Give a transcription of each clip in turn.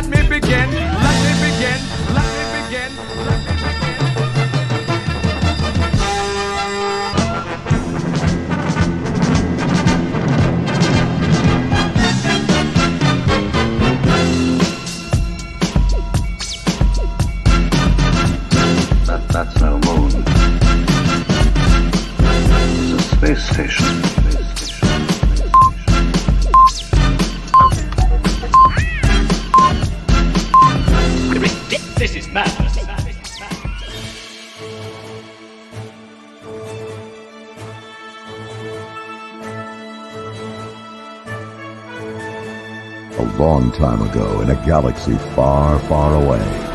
let me begin, let me begin, let me begin, let me begin. That's no moon. It's a space station. This is madness. A long time ago in a galaxy far, far away.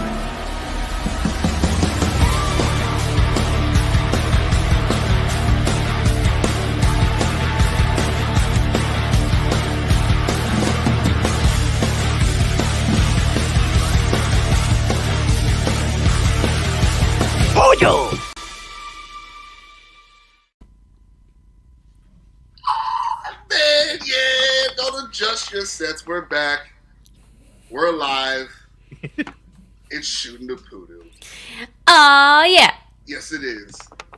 Poo-Doo! Man, yeah, don't adjust your sets. We're back. We're alive. It's Shootin' the Poo-Doo. Yeah. Yes, it is.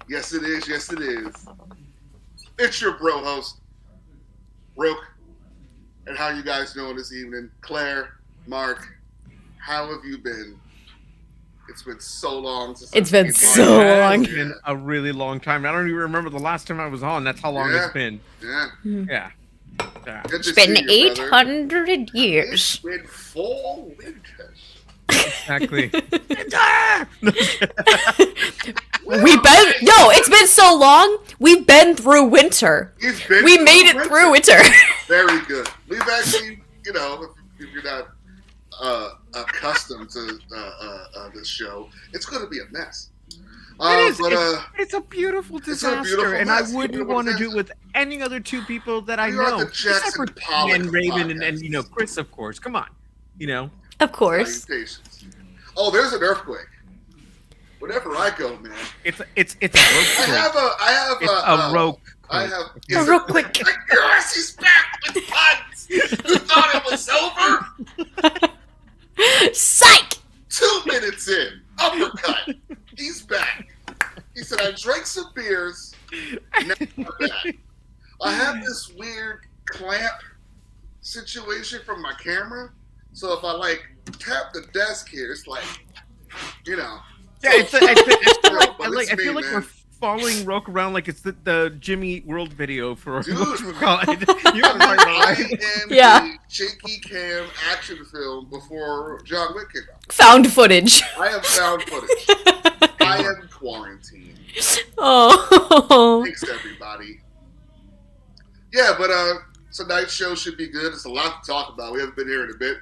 Yes, it is. Yes, it is. It's your bro host, Rook. And how you guys doing this evening? Claire, Mark, how have you been? It's been so long since It's been so long. It's been a really long time. I don't even remember the last time I was on. That's how long it's been. Yeah. Yeah. Good to It's been see you, brother. 800 It's years. been 4 winters. Exactly. It's been so long. We've been through winter. We made it through winter. Very good. We've actually, if you're not accustomed to this show, it's going to be a mess. It's a beautiful disaster, and I wouldn't want to do it with any other two people that I know. Except for Ken and Raven and Chris, of course. Come on, Of course. Salutations. Oh, there's an earthquake. Whenever I go, man. It's a rope. I have a rope. I have A real quick. Yes, he's back with puns. You thought it was over? Psych! 2 minutes in, uppercut. He's back. He said, I drank some beers. Now I'm back. I have this weird clamp situation from my camera. So if I tap the desk here, it's like, Yeah, I feel like man. we're following Roke around like it's the Jimmy World video for Dude. You're I am Yeah. a shaky cam action film before John Wick came out. Found footage. I have found footage. I am quarantined. Oh. Thanks, everybody. Yeah, but tonight's show should be good. There's a lot to talk about. We haven't been here in a bit.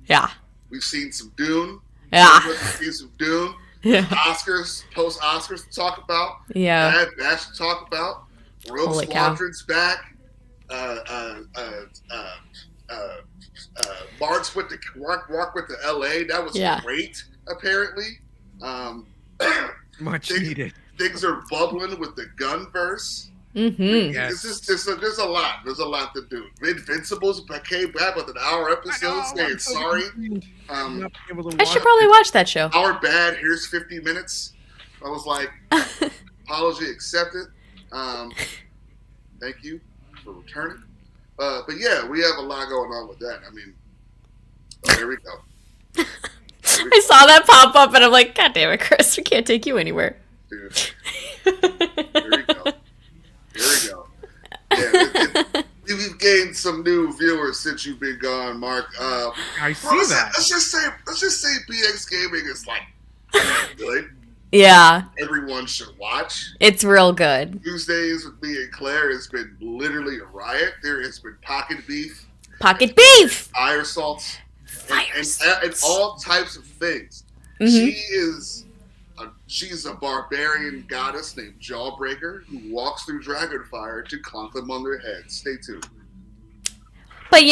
Yeah. We've seen some Dune. Yeah. We've seen some Dune. Yeah. Oscars, post-Oscars to talk about. Yeah. Bad Batch to talk about. Rogue Holy cow. Squadron's back. March with the walk with the LA. That was great, apparently. much needed. Things are bubbling with the Gunverse. Mm-hmm. Yes. There's a lot. There's a lot to do. Invincibles came back with an hour episode saying sorry. I should probably watch that show. Our bad. Here's 50 minutes. I was like, apology accepted. Thank you for returning. But yeah, we have a lot going on with that. I mean, there we go. I saw that pop up and I'm like, God damn it, Chris, we can't take you anywhere. Dude. Here we go. Here we go. Yeah, we've gained some new viewers since you've been gone, Mark. I see that. Let's just say BX Gaming is good. Yeah. Everyone should watch. It's real good. Tuesdays with me and Claire has been literally a riot. There has been pocket beef. Pocket beef! Fire salts. And all types of things. Mm-hmm. She's a barbarian goddess named Jawbreaker who walks through Dragonfire to clunk them on their heads. Stay tuned. But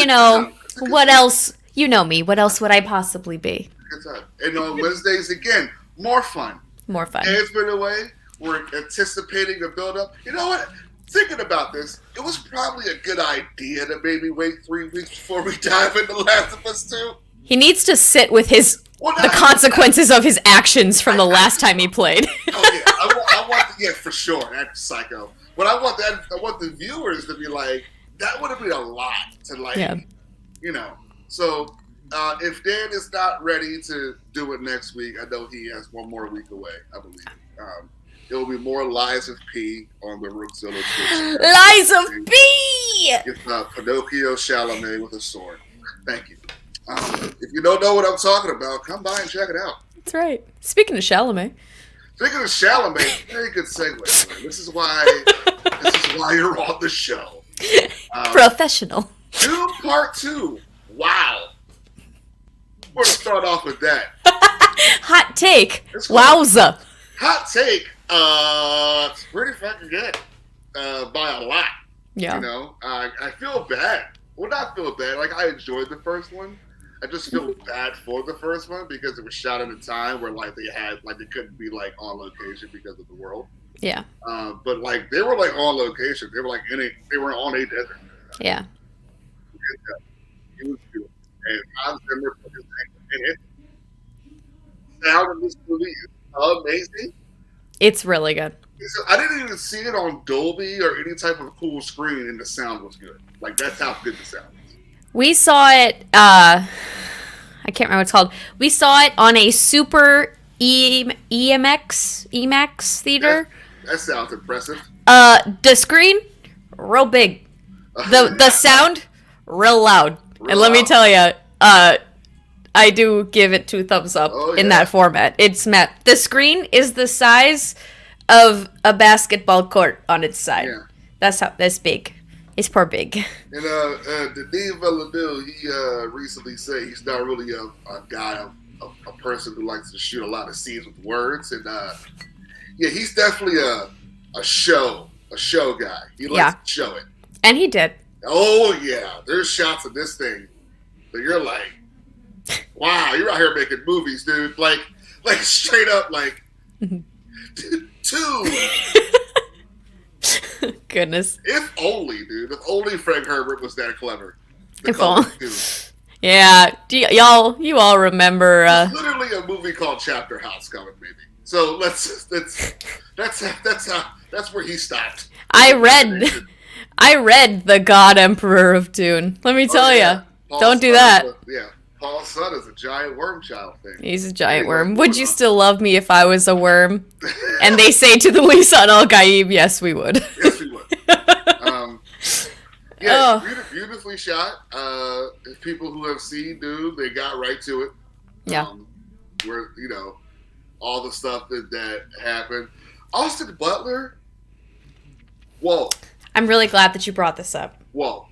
what else? You know me. What else would I possibly be? Good time. And on Wednesdays, again, more fun. More fun. It's been away. We're anticipating a build-up. You know what? Thinking about this, it was probably a good idea to maybe wait 3 weeks before we dive into Last of Us 2. He needs to sit with the consequences of his actions from the last time he played. Oh yeah, I want for sure. That's psycho. But I want the viewers to be like, that would have been a lot to So if Dan is not ready to do it next week, I know he has one more week away. I believe it will be more Lies of P on the Rookzilla Twitch. Lies of P. If Pinocchio Chalamet with a sword. Thank you. If you don't know what I'm talking about, come by and check it out. That's right. Speaking of Chalamet. Very good segue. This is why you're on the show. Professional. Dune Part 2. Wow. We're going to start off with that. Hot take. Wowza. Hot take. It's pretty fucking good. By a lot. Yeah. You know, I feel bad. Well, not feel bad. Like, I enjoyed the first one. I just feel bad for the first one because it was shot at a time where, like, they couldn't be, like, on location because of the world. Yeah. But, like, they were, like, on location. They were, like, they were on a desert. Yeah. It was beautiful. And Hans Zimmer put his name in it. The sound of this movie is amazing. It's really good. I didn't even see it on Dolby or any type of cool screen, and the sound was good. Like, that's how good the sound is. We saw it, I can't remember what it's called. We saw it on a super EMAX theater. That sounds impressive. The screen, real big. The sound, real loud. And let me tell you, I do give it 2 thumbs up in that format. The screen is the size of a basketball court on its side. Yeah. That's big. It's poor big. And Denis Villeneuve, he recently said he's not really a guy, a person who likes to shoot a lot of scenes with words. And he's definitely a show guy. He likes to show it. And he did. Oh yeah, there's shots of this thing that you're like, wow, you're out here making movies, dude. Like straight up, like, dude. Goodness. If only, dude. If only Frank Herbert was that clever. If only. Yeah. You all remember? There's literally a movie called Chapter House coming, maybe. So that's where he stopped. I read The God Emperor of Dune. Let me tell you, don't do that. Paul's son is a giant worm child thing. He's a giant worm. Would you still love me if I was a worm? And they say to the Lisan Al Gaib, yes, we would. Yes, we would. Beautifully shot. People who have seen Dune, they got right to it. Yeah. Where, all the stuff that happened. Austin Butler. Whoa. I'm really glad that you brought this up. Whoa.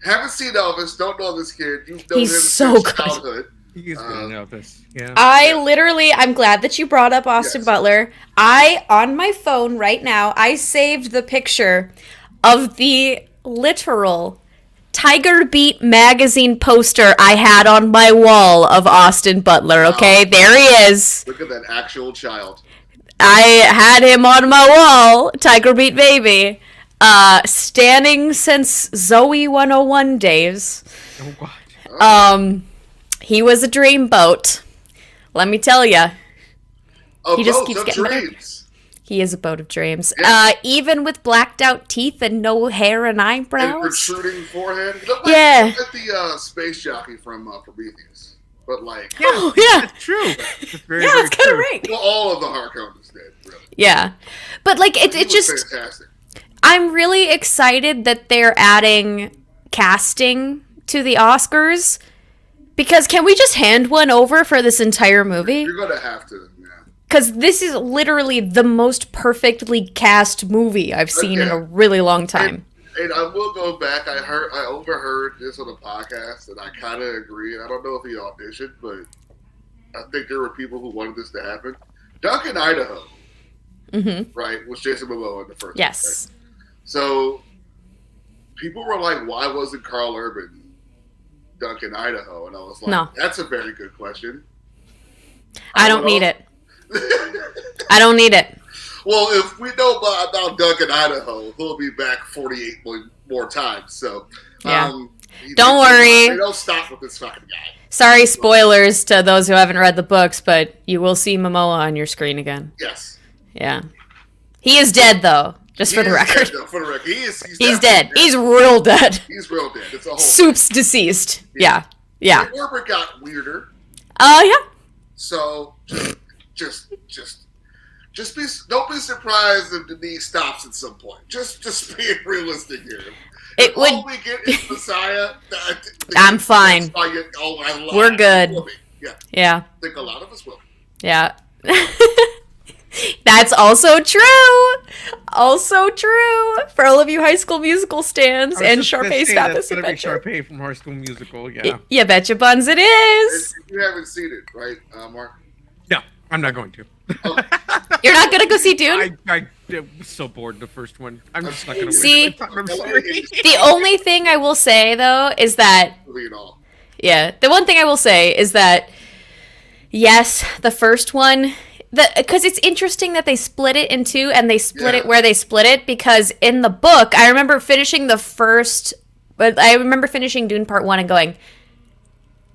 Haven't seen Elvis, don't know this kid. You've known He's him so since good. childhood. He's good in Elvis. Yeah. I'm glad that you brought up Austin Butler. On my phone right now, I saved the picture of the literal Tiger Beat magazine poster I had on my wall of Austin Butler, okay? There he is. Look at that actual child. I had him on my wall, Tiger Beat baby. Standing since Zoe 101 days. Oh, God. He was a dreamboat. Let me tell you. He just keeps getting better. He is a boat of dreams. Yeah. Even with blacked out teeth and no hair and eyebrows. And protruding forehead. Like the space jockey from Prometheus. But like... Oh, yeah. True. That's very that's kind of right. Well, all of the Harkonnens did, really. Yeah. But like, it just... fantastic. I'm really excited that they're adding casting to the Oscars. Because can we just hand one over for this entire movie? You're going to have to, yeah. Because this is literally the most perfectly cast movie I've seen in a really long time. And I will go back. I overheard this on a podcast, and I kind of agree. And I don't know if he auditioned, but I think there were people who wanted this to happen. Duncan, Idaho, right, was Jason Momoa in the first one, right? So people were like, why wasn't Carl Urban Duncan, Idaho? And I was like, no. That's a very good question. I don't need it. I don't need it. Well, if we know about Duncan, Idaho, he'll be back 48 more times. So, yeah. Don't worry. They don't stop with this fucking guy. Sorry, spoilers to those who haven't read the books, but you will see Momoa on your screen again. Yes. Yeah. He is dead, though. Just for the record. For the record. He's dead. He's real dead. He's real dead. It's a whole Soup's deceased. Yeah. Herbert got weirder. Yeah. So just don't be surprised if the knee stops at some point. Just being realistic here. It would. All we get is Messiah. I'm fine. We're good. Yeah. I think a lot of us will. Yeah. That's also true. Also true for all of you High School Musical stands and Sharpay's Fabulous Adventure. Sharpay from High School Musical, yeah. You betcha buns it is. You haven't seen it, right, Mark? No, I'm not going to. Oh. You're not gonna go see Dune? I was so bored the first one. I'm just not gonna see. I'm sorry. The only thing I will say though is that the one thing I will say is that yes, the first one. Because it's interesting that they split it in two, and they split it where they split it, because in the book, I remember finishing Dune Part 1 and going,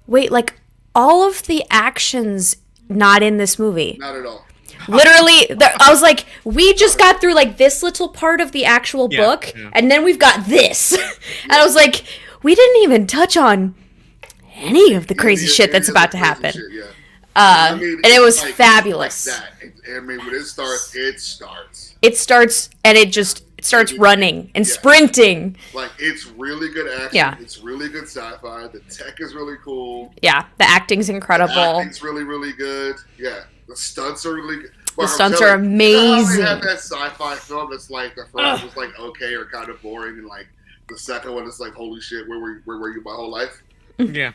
wait, like, all of the action's not in this movie. Not at all. Literally, I was like, we just got through, like, this little part of the actual book, and then we've got this. And I was like, we didn't even touch on any of the crazy shit that's about to happen. And it was like, fabulous. Like that. I mean, when it starts, it starts. It starts, and it starts running and sprinting. Like, it's really good action. Yeah. It's really good sci-fi. The tech is really cool. Yeah, the acting's incredible. The acting's really, really good. Yeah, the stunts are really good. The stunts are amazing. You know how they have that sci-fi film that's like, the first one was like okay or kind of boring, and like the second one is like, holy shit, where were you my whole life? Yeah,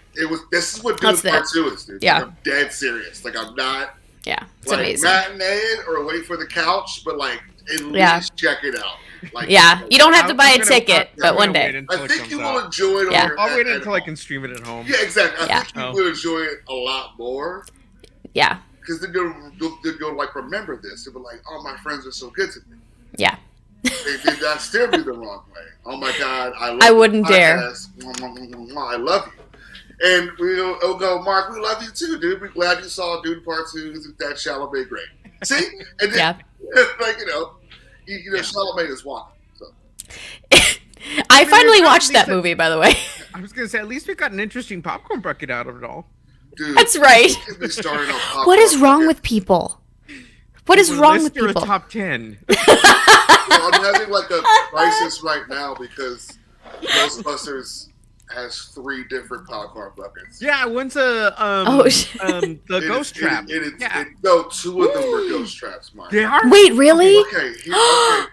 this is what Dune Part 2 is, dude. Yeah, like, I'm dead serious. Like, I'm not. Yeah, it's like, amazing. Matinee or wait for the couch, but like at least check it out. Like, you don't have to buy a ticket, but one day. I think you will enjoy it. I'll wait until I can stream it at home. Yeah, exactly. I think you will enjoy it a lot more. Yeah. Because then you'll like remember this. You'll be like, oh, my friends are so good to me. Yeah. They did not steer me the wrong way. Oh my God, I wouldn't dare. I love you. And we'll go, Mark, we love you too, dude. We're glad you saw Dune Part 2. Isn't that Chalamet great? See? And then, like, Chalamet is walking. So. I finally watched that movie, by the way. I was going to say, at least we got an interesting popcorn bucket out of it all. Dude, that's right. What is wrong with people? What is wrong with people? A top 10. So I'm having like a crisis right now because Ghostbusters has 3 different popcorn buckets. Yeah, one's the ghost trap. No, 2 of them were ghost traps, Mark. They are? Wait, really? Okay,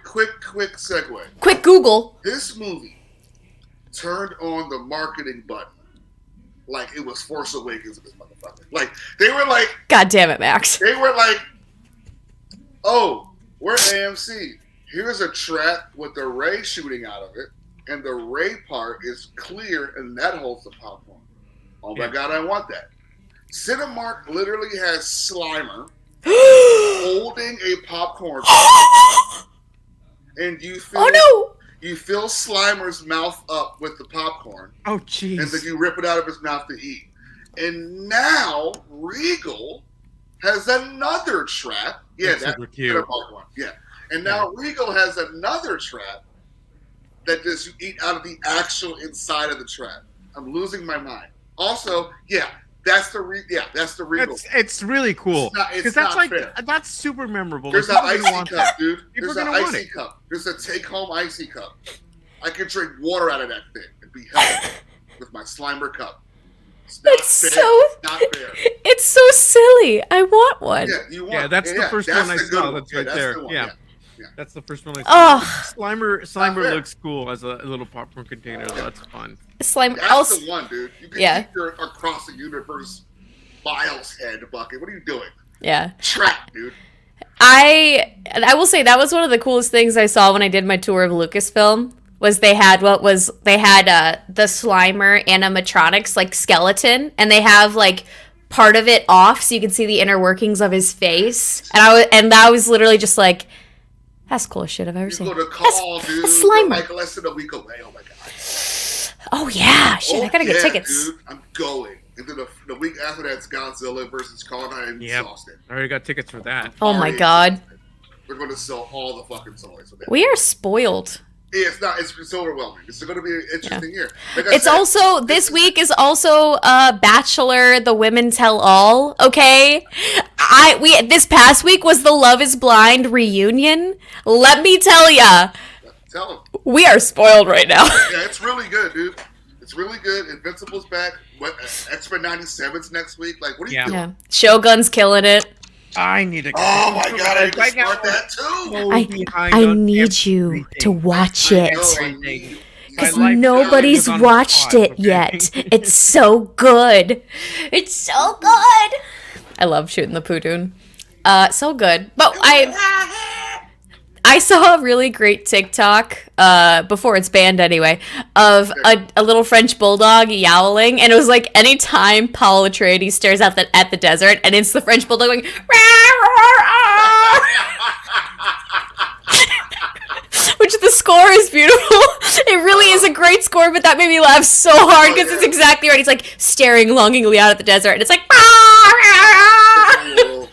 quick segue. Quick Google. This movie turned on the marketing button like it was Force Awakens of this motherfucker. Like, they were like... God damn it, Max. They were like, oh, we're AMC. Here's a trap with the ray shooting out of it. And the ray part is clear, and that holds the popcorn. Oh my God, I want that. Cinemark literally has Slimer holding a popcorn. And you fill Slimer's mouth up with the popcorn. Oh, jeez. And then you rip it out of his mouth to eat. And now Regal has another trap. Yeah, that's cute. Yeah. And now Regal has another trap that just you eat out of the actual inside of the trap. I'm losing my mind. Also, that's the Regal. It's really cool. It's not like fair. That's super memorable. There's an icy cup, dude. There's an icy cup. There's a take-home icy cup. I can drink water out of that thing and be healthy with my Slimer cup. It's not fair. It's so silly. I want one. Yeah, you want. Yeah, that's the first one I saw. That's right there. Yeah. That's the first one I saw. Oh. Slimer looks cool as a little popcorn container. That's fun. Slime. That's the one, dude. You can keep your across the universe Miles head bucket. What are you doing? Yeah. Trap, dude. I will say that was one of the coolest things I saw when I did my tour of Lucasfilm. Was they had the Slimer animatronics like skeleton, and they have like part of it off so you can see the inner workings of his face, and I was literally just like, that's the coolest shit I've ever seen. You go to call, dude. That's Slimer. Like less than a week away. Oh my God. Oh yeah, shit! I gotta get tickets. Dude, I'm going. And then the week after that's Godzilla versus Kong. I'm exhausted. I already got tickets for that. Oh my god. We're going to sell all the fucking toys for that. We are spoiled. Yeah, it's not. It's overwhelming. It's going to be an interesting year. Like It's also this week is also Bachelor, the Women Tell All. Okay, this past week was the Love Is Blind reunion. Let me tell ya, Tell them. we are spoiled right now. Yeah, it's really good, dude. It's really good. Invincible's back. X-Men 97's next week. Like, what are you doing? Yeah. Shogun's killing it. I need to. Oh my god, I need to start that too. I need you to watch it. Everything. Because nobody's watched it yet. It's so good. It's so good. I love Shootin the Poo-Doo. So good. But I saw a really great TikTok, before it's banned anyway, of a little French bulldog yowling, and it was like anytime Paul Atreides stares at the desert, and it's the French bulldog going, which the score is beautiful. It really is a great score, but that made me laugh so hard because it's exactly right. He's like staring longingly out at the desert, and it's like,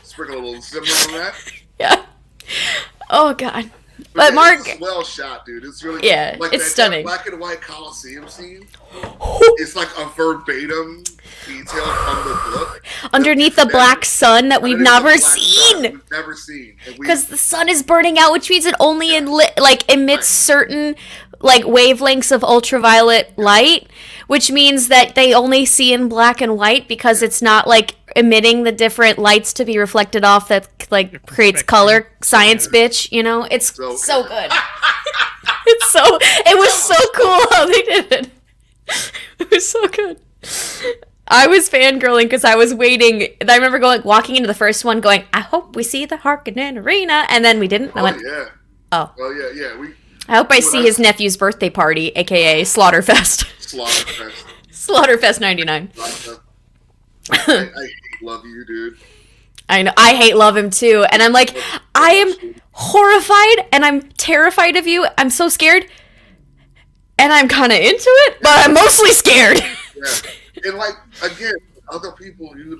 sprinkle a little cinnamon on that. Yeah. Oh god. But Mark, it's well shot, dude. It's really like it's stunning. Black and white Coliseum scene. It's like a verbatim detail from the book. Underneath the black sun that we've never seen. We've never seen. Because the sun is burning out, which means it only emits certain wavelengths of ultraviolet light, which means that they only see in black and white because it's not emitting the different lights to be reflected off that creates color. Science, bitch, it's so good. It was so cool how they did it. It was so good. I was fangirling because I was waiting. I remember walking into the first one going, I hope we see the Harkonnen Arena, and then we didn't. I went, oh. Well, yeah. I hope I see his nephew's birthday party, aka Slaughterfest. Slaughterfest 99. I hate love you, dude. I know. I hate love him too. And I'm like, I am horrified and I'm terrified of you. I'm so scared. And I'm kind of into it, but I'm mostly scared. Yeah. And again, other people you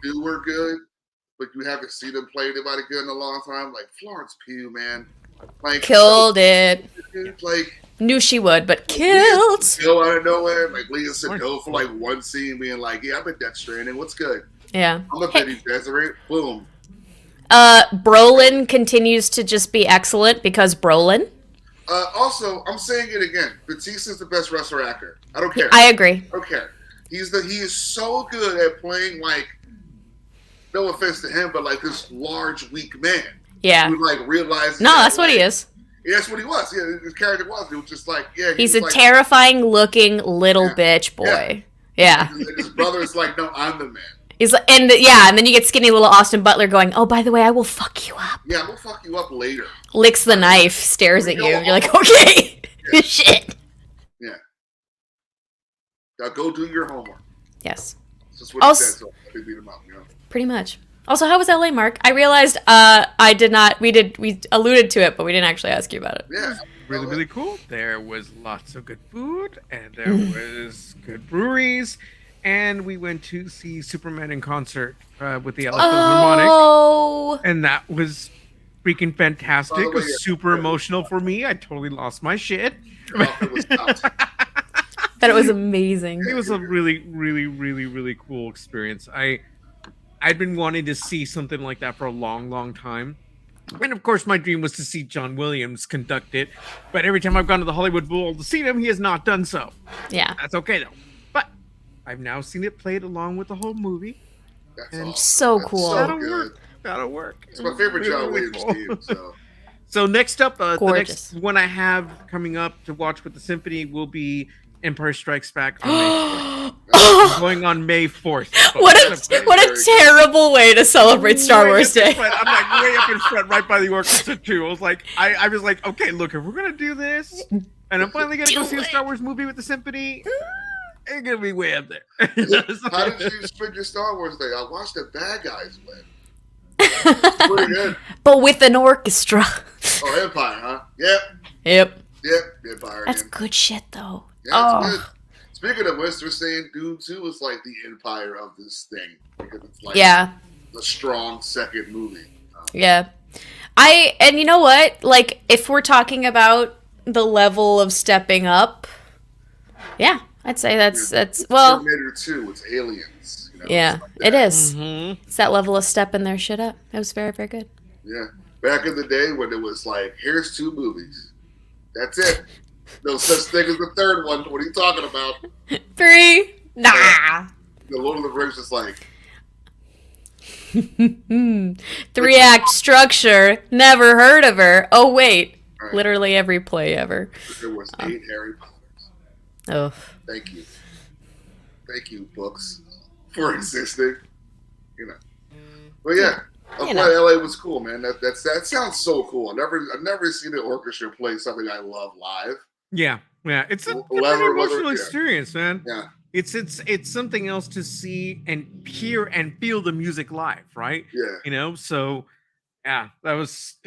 do were good, but you haven't seen them play anybody good in a long time. Like Florence Pugh, man. Killed it. Dude, knew she would, but killed. Go out of nowhere, Leah Sado for one scene being yeah, I'm in Death Stranding. What's good? Yeah. I'm a Betty Desiree. Boom. Brolin continues to just be excellent because Brolin. Also, I'm saying it again. Batista's the best wrestler actor. I don't care. I agree. I don't care. He is so good at playing no offense to him, but this large, weak man. Yeah. Who realizes. No, that's what he is. Yeah, that's what he was. Yeah, his character was. It was just he's a terrifying looking little bitch boy. Yeah. His brother's no, I'm the man. He's and then you get skinny little Austin Butler going, oh, by the way, I will fuck you up. Yeah, I'm gonna fuck you up later. Licks the knife, stares at you. You're like, okay, shit. Yeah. Now go do your homework. Yes. That's what he said, so I beat him up, Pretty much. Also, how was LA, Mark? I realized we alluded to it, but we didn't actually ask you about it. Yeah. Really, really cool. There was lots of good food, and there was good breweries, and we went to see Superman in concert with the LA Philharmonic, and that was freaking fantastic. It was super emotional for me. I totally lost my shit. It was That it was amazing. It was a really, really, really, really cool experience. I'd been wanting to see something like that for a long, long time. And of course, my dream was to see John Williams conduct it. But every time I've gone to the Hollywood Bowl to see him, he has not done so. Yeah. That's okay, though. But I've now seen it played along with the whole movie. That's and awesome. So That's cool. So That'll work. It's my favorite John Williams team. So next up, the Gorgeous. next one I have coming up to watch with the symphony will be Empire Strikes Back on May 4th. Going on May 4th. What a terrible way to celebrate Star Wars Day. I'm way up in front, right by the orchestra too. I was like, okay, look, if we're gonna do this, and I'm finally gonna go see a Star Wars movie with the symphony, it's gonna be way up there. How did you spend your Star Wars Day? I watched the bad guys win. Pretty good. But with an orchestra. Oh, Empire, huh? Yep. Yep. Empire. That's good shit, though. Yeah, it's good. Speaking of which, they're saying Dune 2 is like the empire of this thing because it's like Yeah. a strong second movie. Yeah. And you know what? Like, if we're talking about the level of stepping up, yeah, I'd say that's well, Terminator 2, it's aliens. You know, yeah, it's like it that. is. It's that level of stepping their shit up. It was very, very good. Yeah. Back in the day when it was like, here's 2 movies. That's it. No such thing as the third one. What are you talking about? 3? Nah. The Lord of the Rings is like, 3-act structure. Never heard of her. Oh wait, right. literally every play ever. There was 8 Harry Potters. Oh. Thank you, books, for existing. You know. But yeah, that's why LA was cool, man. That sounds so cool. I've never seen an orchestra play something I love live. Yeah. It's a different emotional experience, man. Yeah. It's something else to see and hear and feel the music live, right? Yeah. You know, so yeah, it was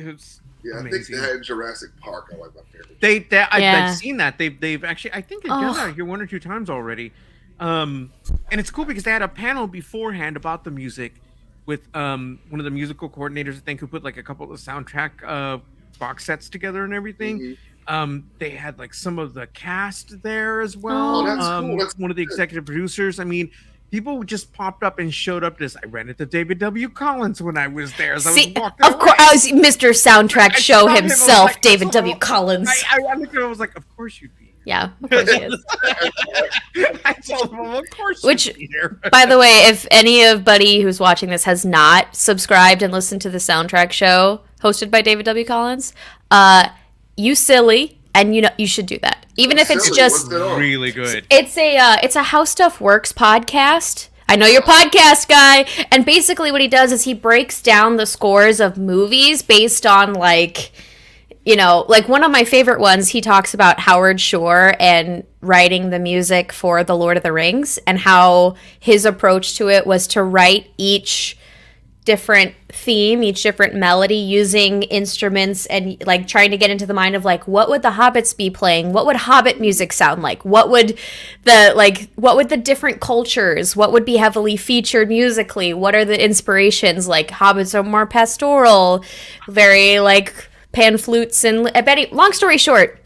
Yeah, amazing. I think they had Jurassic Park. I like my favorite. I've seen that. They've actually, I think they've done that here 1 or 2 times already. And it's cool because they had a panel beforehand about the music with one of the musical coordinators, I think, who put like a couple of the soundtrack box sets together and everything. Mm-hmm. They had like some of the cast there as well. Oh, that's cool. That's one of the executive producers. I mean, people just popped up and showed up. I ran into David W. Collins when I was there. As I was walking of course, I was Mr. Soundtrack Show himself, like, David W. Collins. I looked at him, I was like, of course you'd be here. Yeah, of course he is. I told him, well, of course Which, you'd be here. by the way, if anybody who's watching this has not subscribed and listened to the Soundtrack Show hosted by David W. Collins, you silly, and you should do that. Even if it's just really good. It's a How Stuff Works podcast. I know you're a podcast guy, and basically what he does is he breaks down the scores of movies based on like one of my favorite ones. He talks about Howard Shore and writing the music for The Lord of the Rings and how his approach to it was to write each different theme, each different melody using instruments and like trying to get into the mind of like, what would the hobbits be playing? What would Hobbit music sound like? What would the different cultures, what would be heavily featured musically? What are the inspirations? Like hobbits are more pastoral, very like pan flutes and long story short,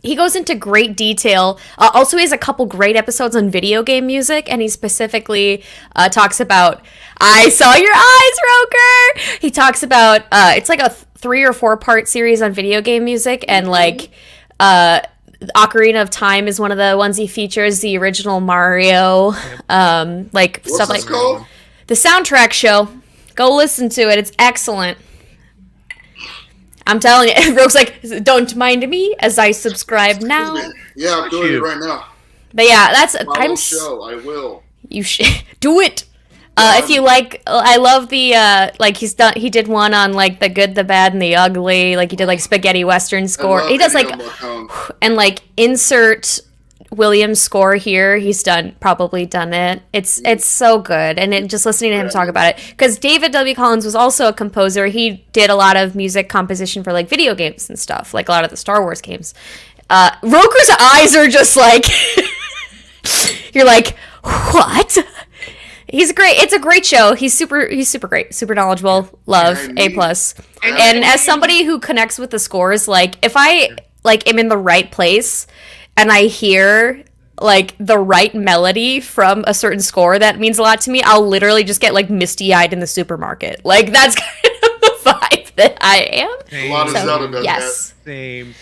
he goes into great detail. Also, he has a couple great episodes on video game music, and he specifically talks about I Saw Your Eyes, Roker! He talks about, it's like a 3 or 4 part series on video game music, and like, Ocarina of Time is one of the ones he features, the original Mario, like What's stuff this like called? The Soundtrack Show. Go listen to it. It's excellent. I'm telling you, Rogue's like, don't mind me as I subscribe now. Yeah, I'm doing it right now. But yeah, that's Show. I will. You should do it. If you like, I love the like he did one on like the good, the bad, and the ugly. Like he did like spaghetti western score. He does like and like insert Williams score here. He's probably done it. It's so good, and just listening to him talk about it, because David W. Collins was also a composer. He did a lot of music composition for like video games and stuff, like a lot of the Star Wars games. Roker's eyes are just like you're like, what? He's great. It's a great show. He's super great, super knowledgeable. Love, A+. And as somebody who connects with the scores, like if I like am in the right place and I hear like the right melody from a certain score that means a lot to me, I'll literally just get like misty-eyed in the supermarket. Like that's kind of the vibe that I am. A lot of Zelda does yes. that. Same.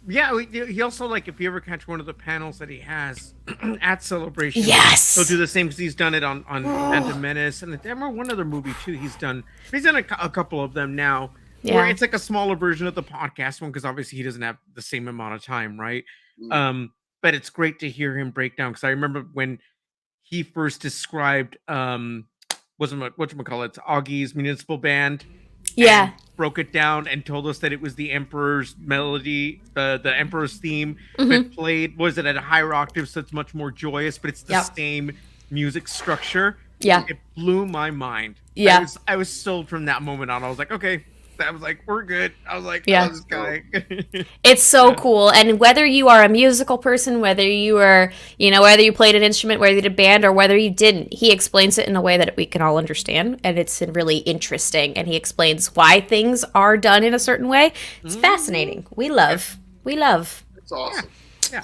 Yeah, he also, like, if you ever catch one of the panels that he has at Celebration, yes, he'll do the same because he's done it on Phantom Menace, and there were one other movie too. He's done a couple of them now. Yeah, where it's like a smaller version of the podcast one because obviously he doesn't have the same amount of time, right? But it's great to hear him break down because I remember when he first described whatchamacallit, Augie's Municipal Band. Yeah. Broke it down and told us that it was the Emperor's melody, the Emperor's theme, but played, was it at a higher octave, so it's much more joyous, but it's the same music structure. Yeah. It blew my mind. Yeah. I was sold from that moment on. I was like, okay, I was like, we're good. I was like, Yeah. oh, this guy. It's so cool. And whether you are a musical person, whether you are, whether you played an instrument, whether you did a band, or whether you didn't, he explains it in a way that we can all understand. And it's really interesting. And he explains why things are done in a certain way. It's fascinating. We love. It's awesome. Yeah.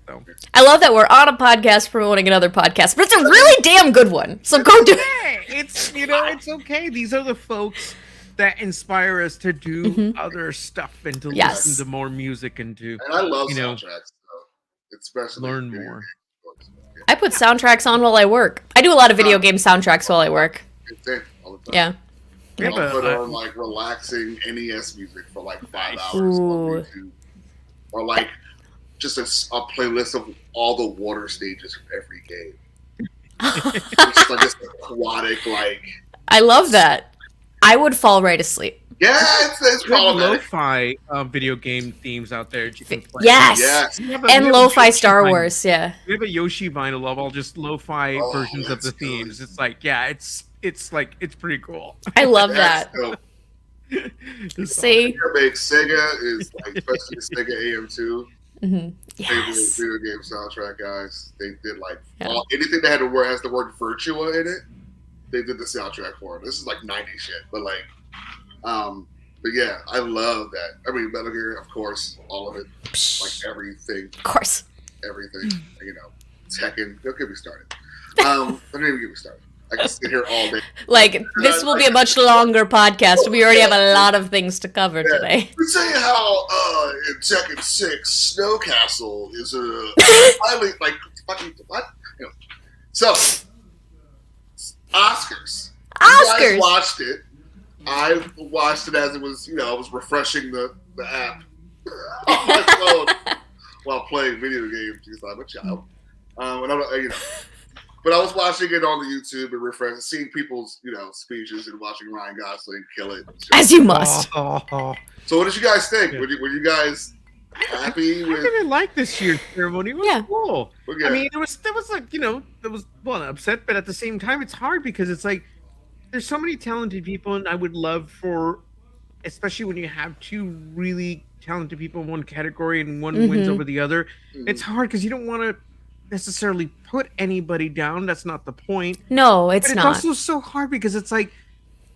So. I love that we're on a podcast promoting another podcast, but it's a really damn good one. So go do it. Yeah, it's it's okay. These are the folks that inspire us to do other stuff and to listen to more music and to I love soundtracks, especially learn more. I put soundtracks on while I work. I do a lot of video game soundtracks while I work. All the time. Yeah. I'll put on like relaxing NES music for like 5 hours Ooh. on YouTube. Or like just a playlist of all the water stages from every game. It's like this aquatic, like. I love that. I would fall right asleep. Yeah, it's problematic. Lo-fi video game themes out there that you can play. Yes. And lo-fi Star Wars, yeah. We have a Yoshi vinyl of all just lo-fi versions of the themes. It's like, it's like, it's pretty cool. I love that. See? Sega is like, especially the Sega AM2. Mm-hmm. Yes. Video game soundtrack guys. They did like anything that has the word Virtua in it. They did the soundtrack for it. This is like 90s shit, but like, but yeah, I love that. I mean, Metal Gear, of course, all of it, like everything, of course, everything. Tekken. Don't get me started. Don't even get me started. I can sit here all day. Like, this will be a much longer podcast. We already have a lot of things to cover today. We say how in Tekken 6, Snow Castle is a highly, like, fucking, what? So, Oscars. You guys watched it. I watched it as it was, I was refreshing the app on my phone while playing video games because I'm a child. And I'm, but I was watching it on the YouTube and refreshing, seeing people's, speeches and watching Ryan Gosling kill it. As you must. So what did you guys think? Were you guys happy with? I really liked this year's ceremony. It was cool. Okay. I mean, there was like, there was one upset, but at the same time, it's hard because it's like there's so many talented people, and I would love for, especially when you have two really talented people in one category and one wins over the other. It's hard because you don't want to necessarily put anybody down. That's not the point. No, it's not. not. It's also so hard because it's like,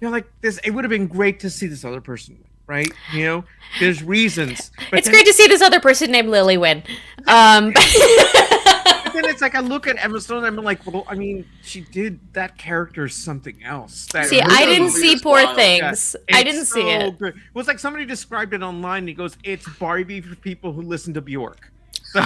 like this. It would have been great to see this other person win, right? There's reasons. But it's great to see this other person named Lily win. But then it's like I look at Emma Stone and I'm like, well, I mean, she did that character something else. See, I didn't see Poor Things. I didn't see it. Good. It was like somebody described it online. And he goes, "It's Barbie for people who listen to Bjork." So,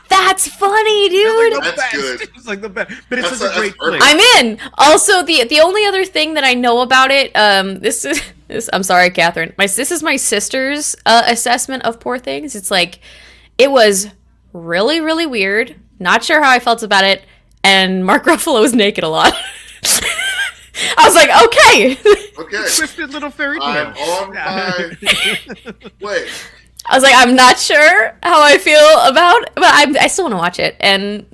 that's funny, dude. That's good. It's like the best, but it's such a great play. I'm in. Also, the only other thing that I know about it, this is I'm sorry, Catherine. This is my sister's assessment of Poor Things. It's like it was really, really weird. Not sure how I felt about it, and Mark Ruffalo was naked a lot. I was like, okay. Twisted little fairy tale. I'm on my way. I was like, I'm not sure how I feel about, but I still want to watch it, and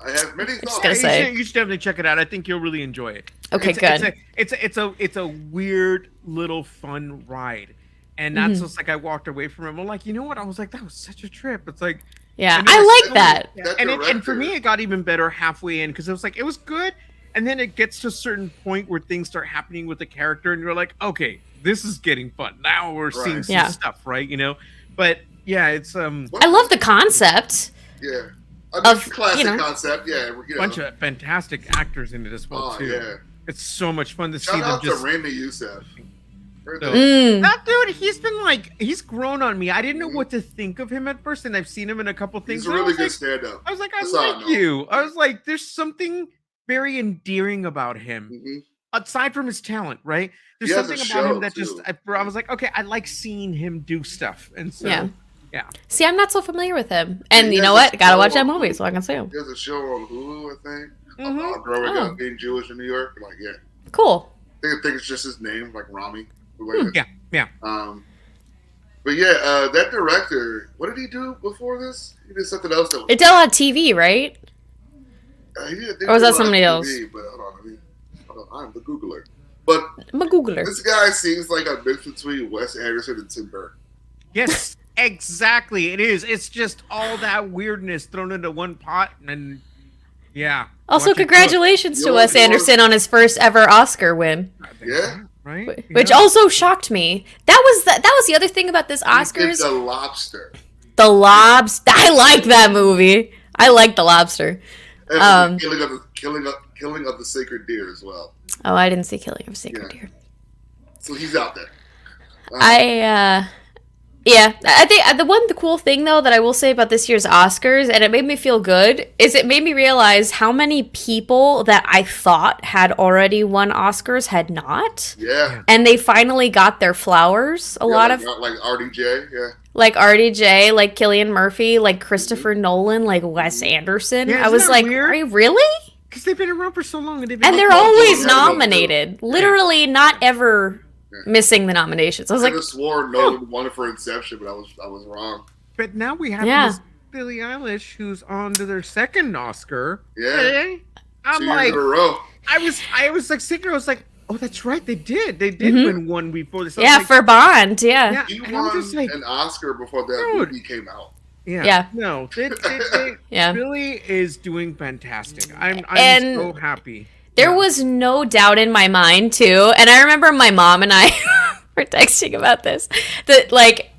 I have many thoughts. Gonna say. You should definitely check it out. I think you'll really enjoy it. Okay, good. It's a weird little fun ride, and that's just like I walked away from it. I'm like, you know what? I was like, that was such a trip. It's like, yeah, I like that. And for me, it got even better halfway in because it was like it was good, and then it gets to a certain point where things start happening with the character, and you're like, okay, this is getting fun. Now we're seeing some stuff, right? But yeah, it's I love the concept. Yeah. I mean, classic concept, yeah. Bunch of fantastic actors in it as well, too. Yeah. It's so much fun to see them Shout out just. to Randy Youssef. That dude, he's grown on me. I didn't know what to think of him at first, and I've seen him in a couple things. He's a really good stand-up. I was like, I like you. I was like, there's something very endearing about him. Mm-hmm. Aside from his talent, right? There's something about him that just I was like, okay, I like seeing him do stuff, and so yeah. See, I'm not so familiar with him, and you know what? Gotta watch that movie so I can see him. There's a show on Hulu, I think. About growing up being Jewish in New York. Like, yeah, cool. I think it's just his name, like Rami. Yeah. But yeah, that director, what did he do before this? He did something else. It did on TV, right? Or was that somebody else? But hold on, I'm the Googler. But I'm a Googler. this guy seems like a mix between Wes Anderson and Tim Burton. Yes, exactly. It is. It's just all that weirdness thrown into one pot, and yeah. Also, Watch it congratulations to Yours- Wes Anderson on his first ever Oscar win, cook. Yeah. Right. which Yeah. also shocked me. That was the other thing about this He did Oscars. The Lobster. The Lobster. I like that movie. I like The Lobster. And killing of the sacred deer as well. Oh, I didn't see Killing of a Sacred Deer. So he's out there. I think the cool thing though that I will say about this year's Oscars, and it made me feel good, is it made me realize how many people that I thought had already won Oscars had not. Yeah. And they finally got their flowers. A lot of like RDJ. Yeah. like RDJ, like Cillian Murphy, like Christopher Nolan, like Wes Anderson. Yeah, I isn't was that like, weird? are you really? Because they've been around for so long, and And they're always Yeah. nominated. Literally not ever missing the nominations. I was I like, could have swore Nolan won it for Inception, but I was wrong. But now we have Yeah. Miss Billie Eilish, who's on to their second Oscar. Yeah. Hey, I'm 2 years like, in a row. I was like sitting there, I was like, oh, that's right, they did win one before this. I was yeah, like, for Bond, yeah. yeah, He and I was won just like, an Oscar before that Dude. movie came out. Yeah. no, Yeah. Billie is doing fantastic. I'm And- so happy. There was no doubt in my mind too, and I remember my mom and I were texting about this. That like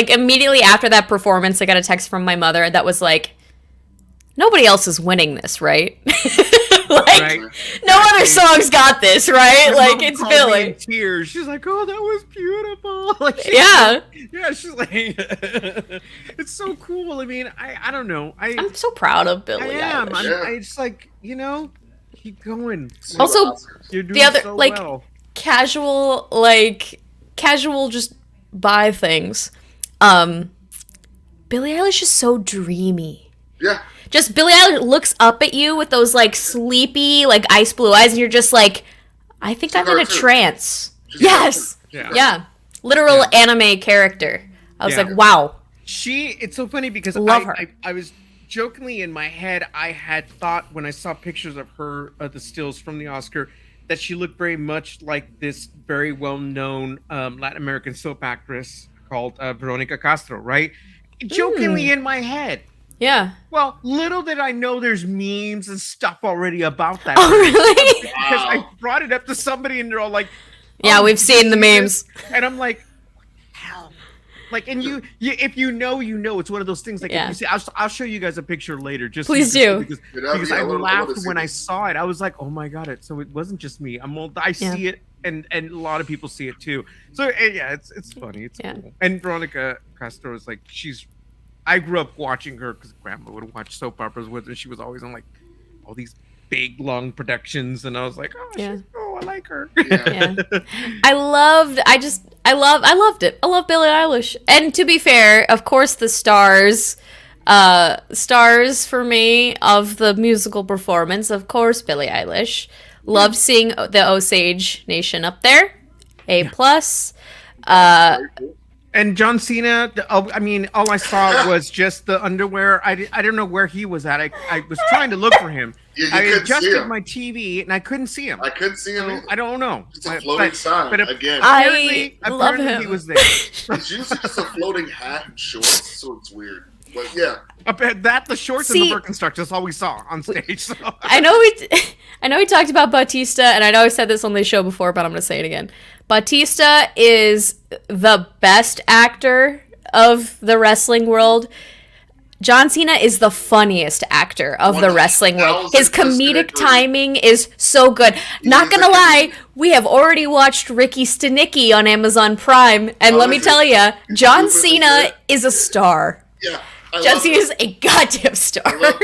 immediately after that performance, I got a text from my mother that was like, "Nobody else is winning this, right? Right. No other songs got this, right? My Like mom it's called me Billie." in tears. She's like, "Oh, that was beautiful." Like, Yeah, she's like, it's so cool. I mean, I don't know. I'm so proud of I Billie am. Eilish. Yeah. I just like, keep going. Also, You're doing the other so like well. casual just buy things. Billie Eilish is so dreamy. Yeah. Just Billie Eilish looks up at you with those like sleepy, like ice blue eyes, and you're just like, I think I'm in a cartoon. trance. She's Yes. Yeah. Yeah. Literal anime character. I was Yeah. like, wow. It's so funny because Love her. I was jokingly in my head, I had thought when I saw pictures of her, the stills from the Oscar, that she looked very much like this very well-known Latin American soap actress called Veronica Castro, right? Jokingly in my head. Yeah. Well, little did I know there's memes and stuff already about that. Oh, really? Because I brought it up to somebody and they're all like, Yeah, "Oh, we've did you seen the see memes. this?" And I'm like, what the hell? Like, and you if you know, it's one of those things. Like, Yeah. if you see, I'll show you guys a picture later. Just Please so you do. can see, Yeah, because I I wanna laughed see when I this. saw it. I was like, oh my god! So it wasn't just me. I see it, and a lot of people see it too. So yeah, it's funny. It's Yeah. cool. And Veronica Castro is like, I grew up watching her because grandma would watch soap operas with her. She was always on like all these big long productions, and I was like, oh, Yeah. I like her. Yeah. I loved it. I love Billie Eilish. And to be fair, of course the stars for me of the musical performance, of course Billie Eilish. Loved seeing the Osage Nation up there. A plus. And John Cena, I mean, all I saw was just the underwear. I don't know where he was at. I was trying to look for him. Yeah, you I couldn't see adjusted him. my TV and I couldn't see him. I couldn't see him So either. I don't know. It's a floating sign, but again. apparently, I love apparently him. he was there. It's usually just a floating hat and shorts, so it's weird. But yeah. That the shorts and See- the Birkenstocks. That's all we saw on stage. So. I know we talked about Bautista, and I know I said this on the show before, but I'm gonna say it again. Bautista is the best actor of the wrestling world. John Cena is the funniest actor of the wrestling world. His 1000% comedic agree. timing is so good. Not gonna lie, we have already watched Ricky Stenicki on Amazon Prime, and let me is it? tell you, John Super Cena good. is a star. Yeah. I John love Cena it. is a goddamn star. I love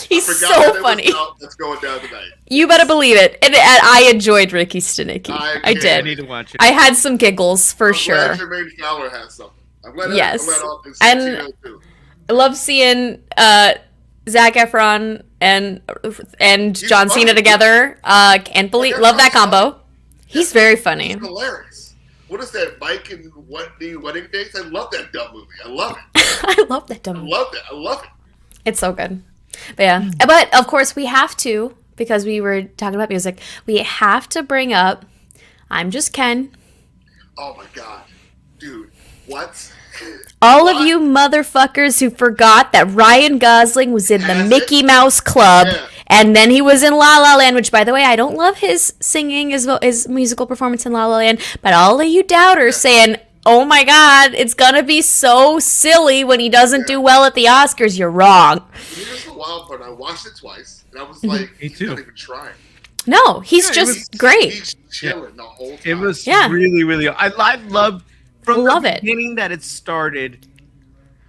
He's Forgot that so it was funny. out. That's going down tonight. You better believe it. And I enjoyed Ricky Stenicki. I I can't. I did. need to watch it. I had some giggles for I'm sure. glad Jermaine Fowler has something. I'm glad Yes. I'm glad all this And- Cena too. I love seeing Zac Efron and John funny. Cena together. Can't believe, love that combo. He's very funny. It's hilarious. What is that? Mike and Wedding Dates? I love that dumb movie. I love it. I love that I dumb. love that. I love it. It's so good. But yeah, but of course we have to because we were talking about music, we have to bring up I'm Just Ken. Oh my god, dude, what? All of you motherfuckers who forgot that Ryan Gosling was in the Mickey Mouse Club, and then he was in La La Land, which, by the way, I don't love his singing, his musical performance in La La Land, but all of you doubters saying, oh my god, it's gonna be so silly when he doesn't do well at the Oscars, you're wrong. Here's the wild part, I watched it twice, and I was like, Me he's too. not even trying. No, he's just great. He's chilling the whole time. It was really, really. I loved from Love the it. beginning that it started,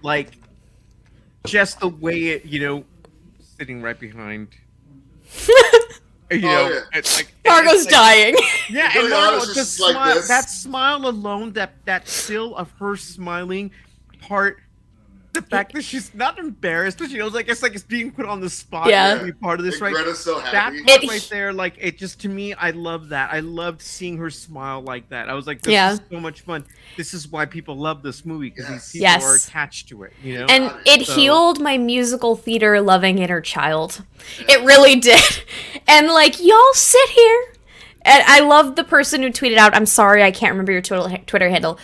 like just the way it, sitting right behind. It's like Margot's it's like, dying. Yeah, Really and Margot, honest, the just like smile, this. that smile alone, that still of her smiling part. The fact that she's not embarrassed, but she knows, it's being put on the spot Yeah. to be part of this, And right? Greta's so That happy. part right there, it just, to me, I love that. I loved seeing her smile like that. I was like, this is so much fun. This is why people love this movie, because these people Yes. are attached to it, And it healed my musical theater loving inner child. It really did. And y'all sit here. And I love the person who tweeted out, I'm sorry, I can't remember your Twitter handle.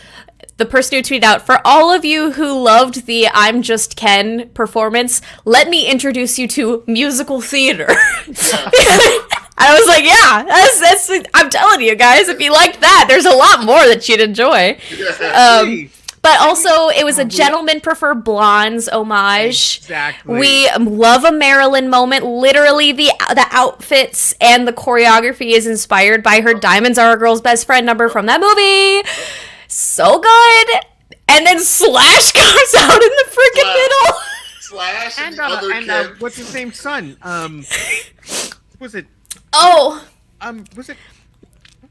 The person who tweeted out, for all of you who loved the I'm Just Ken performance, let me introduce you to musical theater. I was like, yeah, that's I'm telling you guys, if you liked that, there's a lot more that you'd enjoy. But also, it was a gentlemen prefer blondes homage. Exactly. We love a Marilyn moment. Literally, the outfits and the choreography is inspired by her Diamonds Are a Girl's Best Friend number from that movie. So good. And then Slash comes out in the freaking middle. Slash and and the other kid. what's his name, son? Was it? Oh, Was it?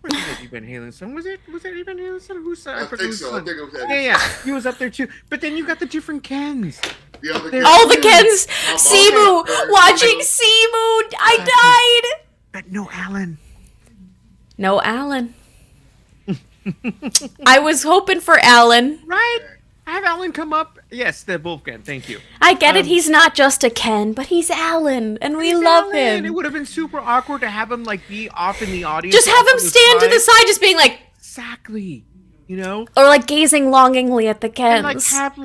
What was Eddie Van Halen's son? Was it Eddie Van Halen's son? Who's son? I forget think whose so. I son. think it was Eddie. Yeah, he was up there too. But then you got the different Kens. The other They're kid. all the Kens. I'm Simu. okay. Watching Simu. I died. But no Alan. No Alan. I was hoping for Alan. Right? Have Alan come up. Yes, the Wolfgang. Thank you. I get it. He's not just a Ken, but he's Alan, and we love Alan. It him. would have been super awkward to have him be off in the audience. Just have off him on stand to the side, just being like, Exactly. or gazing longingly at the Kens. And have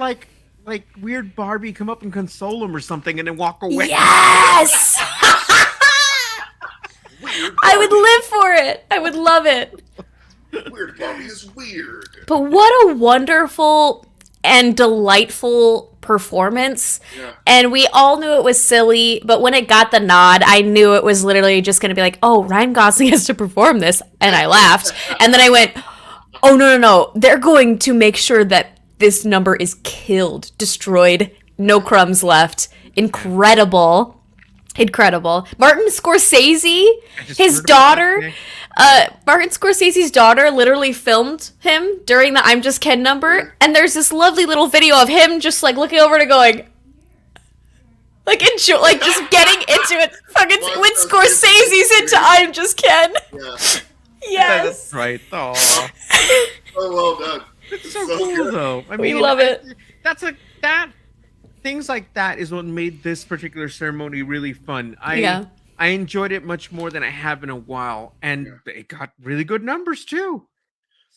weird Barbie come up and console him or something, and then walk away. Yes. I would live for it. I would love it. Weird Barbie is weird. But what a wonderful and delightful performance. Yeah. And we all knew it was silly, but when it got the nod, I knew it was literally just going to be like, oh, Ryan Gosling has to perform this. And I laughed. And then I went, oh, no. They're going to make sure that this number is killed, destroyed, no crumbs left. Incredible. Martin Scorsese, his daughter, Martin Scorsese's daughter literally filmed him during the I'm Just Ken number, and there's this lovely little video of him just looking over and going, just getting into it. Fucking when Scorsese's into I'm Just Ken. Yeah. Yes. That's right. Aw. Oh, well done. It's so cool, though. I We mean, love it. Things like that is what made this particular ceremony really fun. Yeah. I enjoyed it much more than I have in a while, and it got really good numbers too.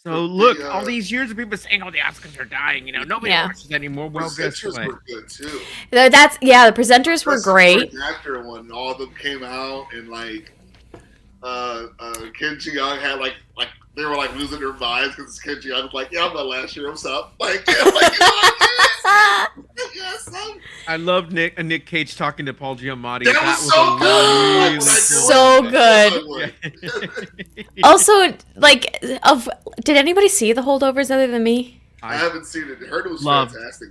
So look, all these years of people saying, "Oh, the Oscars are dying," nobody watches anymore. Well, guess Presenters what? were good too. The presenters were great. Actor when all of them came out and Kim Ji-young had they were losing their minds because Kim Ji-young was like, yeah, I'm not last year, what's up? Yes, I love Nick Cage talking to Paul Giamatti. That was so good. So good. Also, did anybody see the holdovers other than me? I haven't seen it. I heard it was fantastic.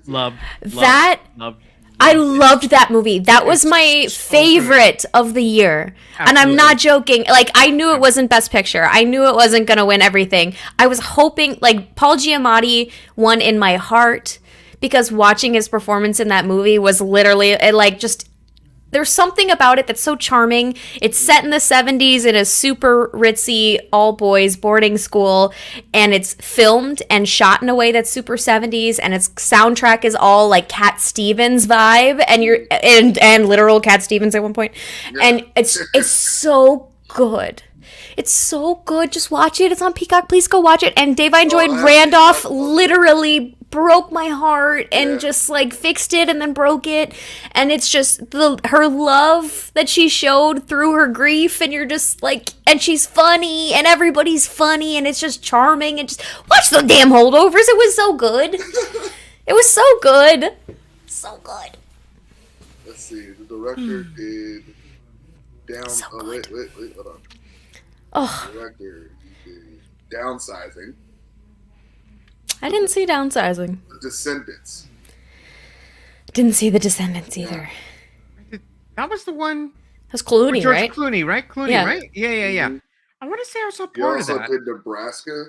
I loved that movie. That was my favorite of the year. Absolutely. And I'm not joking. I knew it wasn't Best Picture. I knew it wasn't going to win everything. I was hoping, Paul Giamatti won in my heart, because watching his performance in that movie was literally, there's something about it that's so charming. It's set in the 70s in a super ritzy all-boys boarding school, and it's filmed and shot in a way that's super 70s, and its soundtrack is all like Cat Stevens vibe, and literal Cat Stevens at one point. Yeah. And it's so good. It's so good. Just watch it. It's on Peacock. Please go watch it. And Dave I Enjoyed Randolph literally broke my heart and just like fixed it and then broke it. And it's just her love that she showed through her grief, and you're just like, and she's funny and everybody's funny and it's just charming, and just watch the damn Holdovers. It was so good. It was so good. So good. Let's see. The director did So wait, hold on. Oh. The director did Downsizing. I didn't see Downsizing. The Descendants. Didn't see The Descendants either. That was the one. That's Clooney, George right? Clooney, right? Clooney, Yeah. right? Yeah. Mm-hmm. I want to say I saw He part of also that. did Nebraska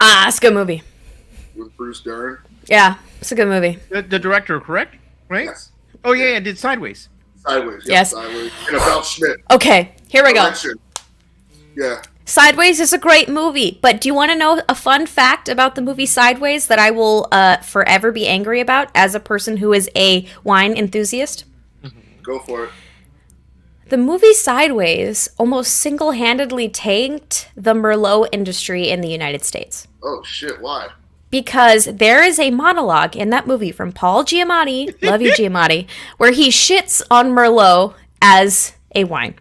It's a good movie. with Bruce Dern. Yeah, it's a good movie. The director, correct? Right? Yes. Oh yeah, did Sideways. Sideways. Yes. Sideways. And About Schmidt. Okay, here we go. Direction. Yeah. Sideways is a great movie, but do you want to know a fun fact about the movie Sideways that I will forever be angry about as a person who is a wine enthusiast? Go for it. The movie Sideways almost single-handedly tanked the Merlot industry in the United States. Oh, shit. Why? Because there is a monologue in that movie from Paul Giamatti, love you Giamatti, where he shits on Merlot as a wine.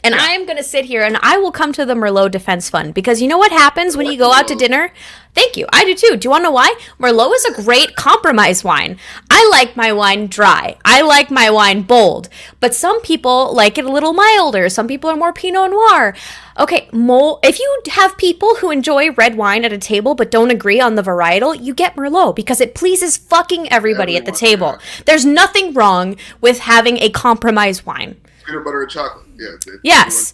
And I am going to sit here and I will come to the Merlot Defense Fund, because you know what happens when you go out to dinner? Thank you. I do too. Do you want to know why? Merlot is a great compromise wine. I like my wine dry. I like my wine bold. But some people like it a little milder. Some people are more Pinot Noir. Okay, if you have people who enjoy red wine at a table but don't agree on the varietal, you get Merlot because it pleases fucking everybody at the table. There's nothing wrong with having a compromise wine. Peanut butter and chocolate. Yeah. Yes.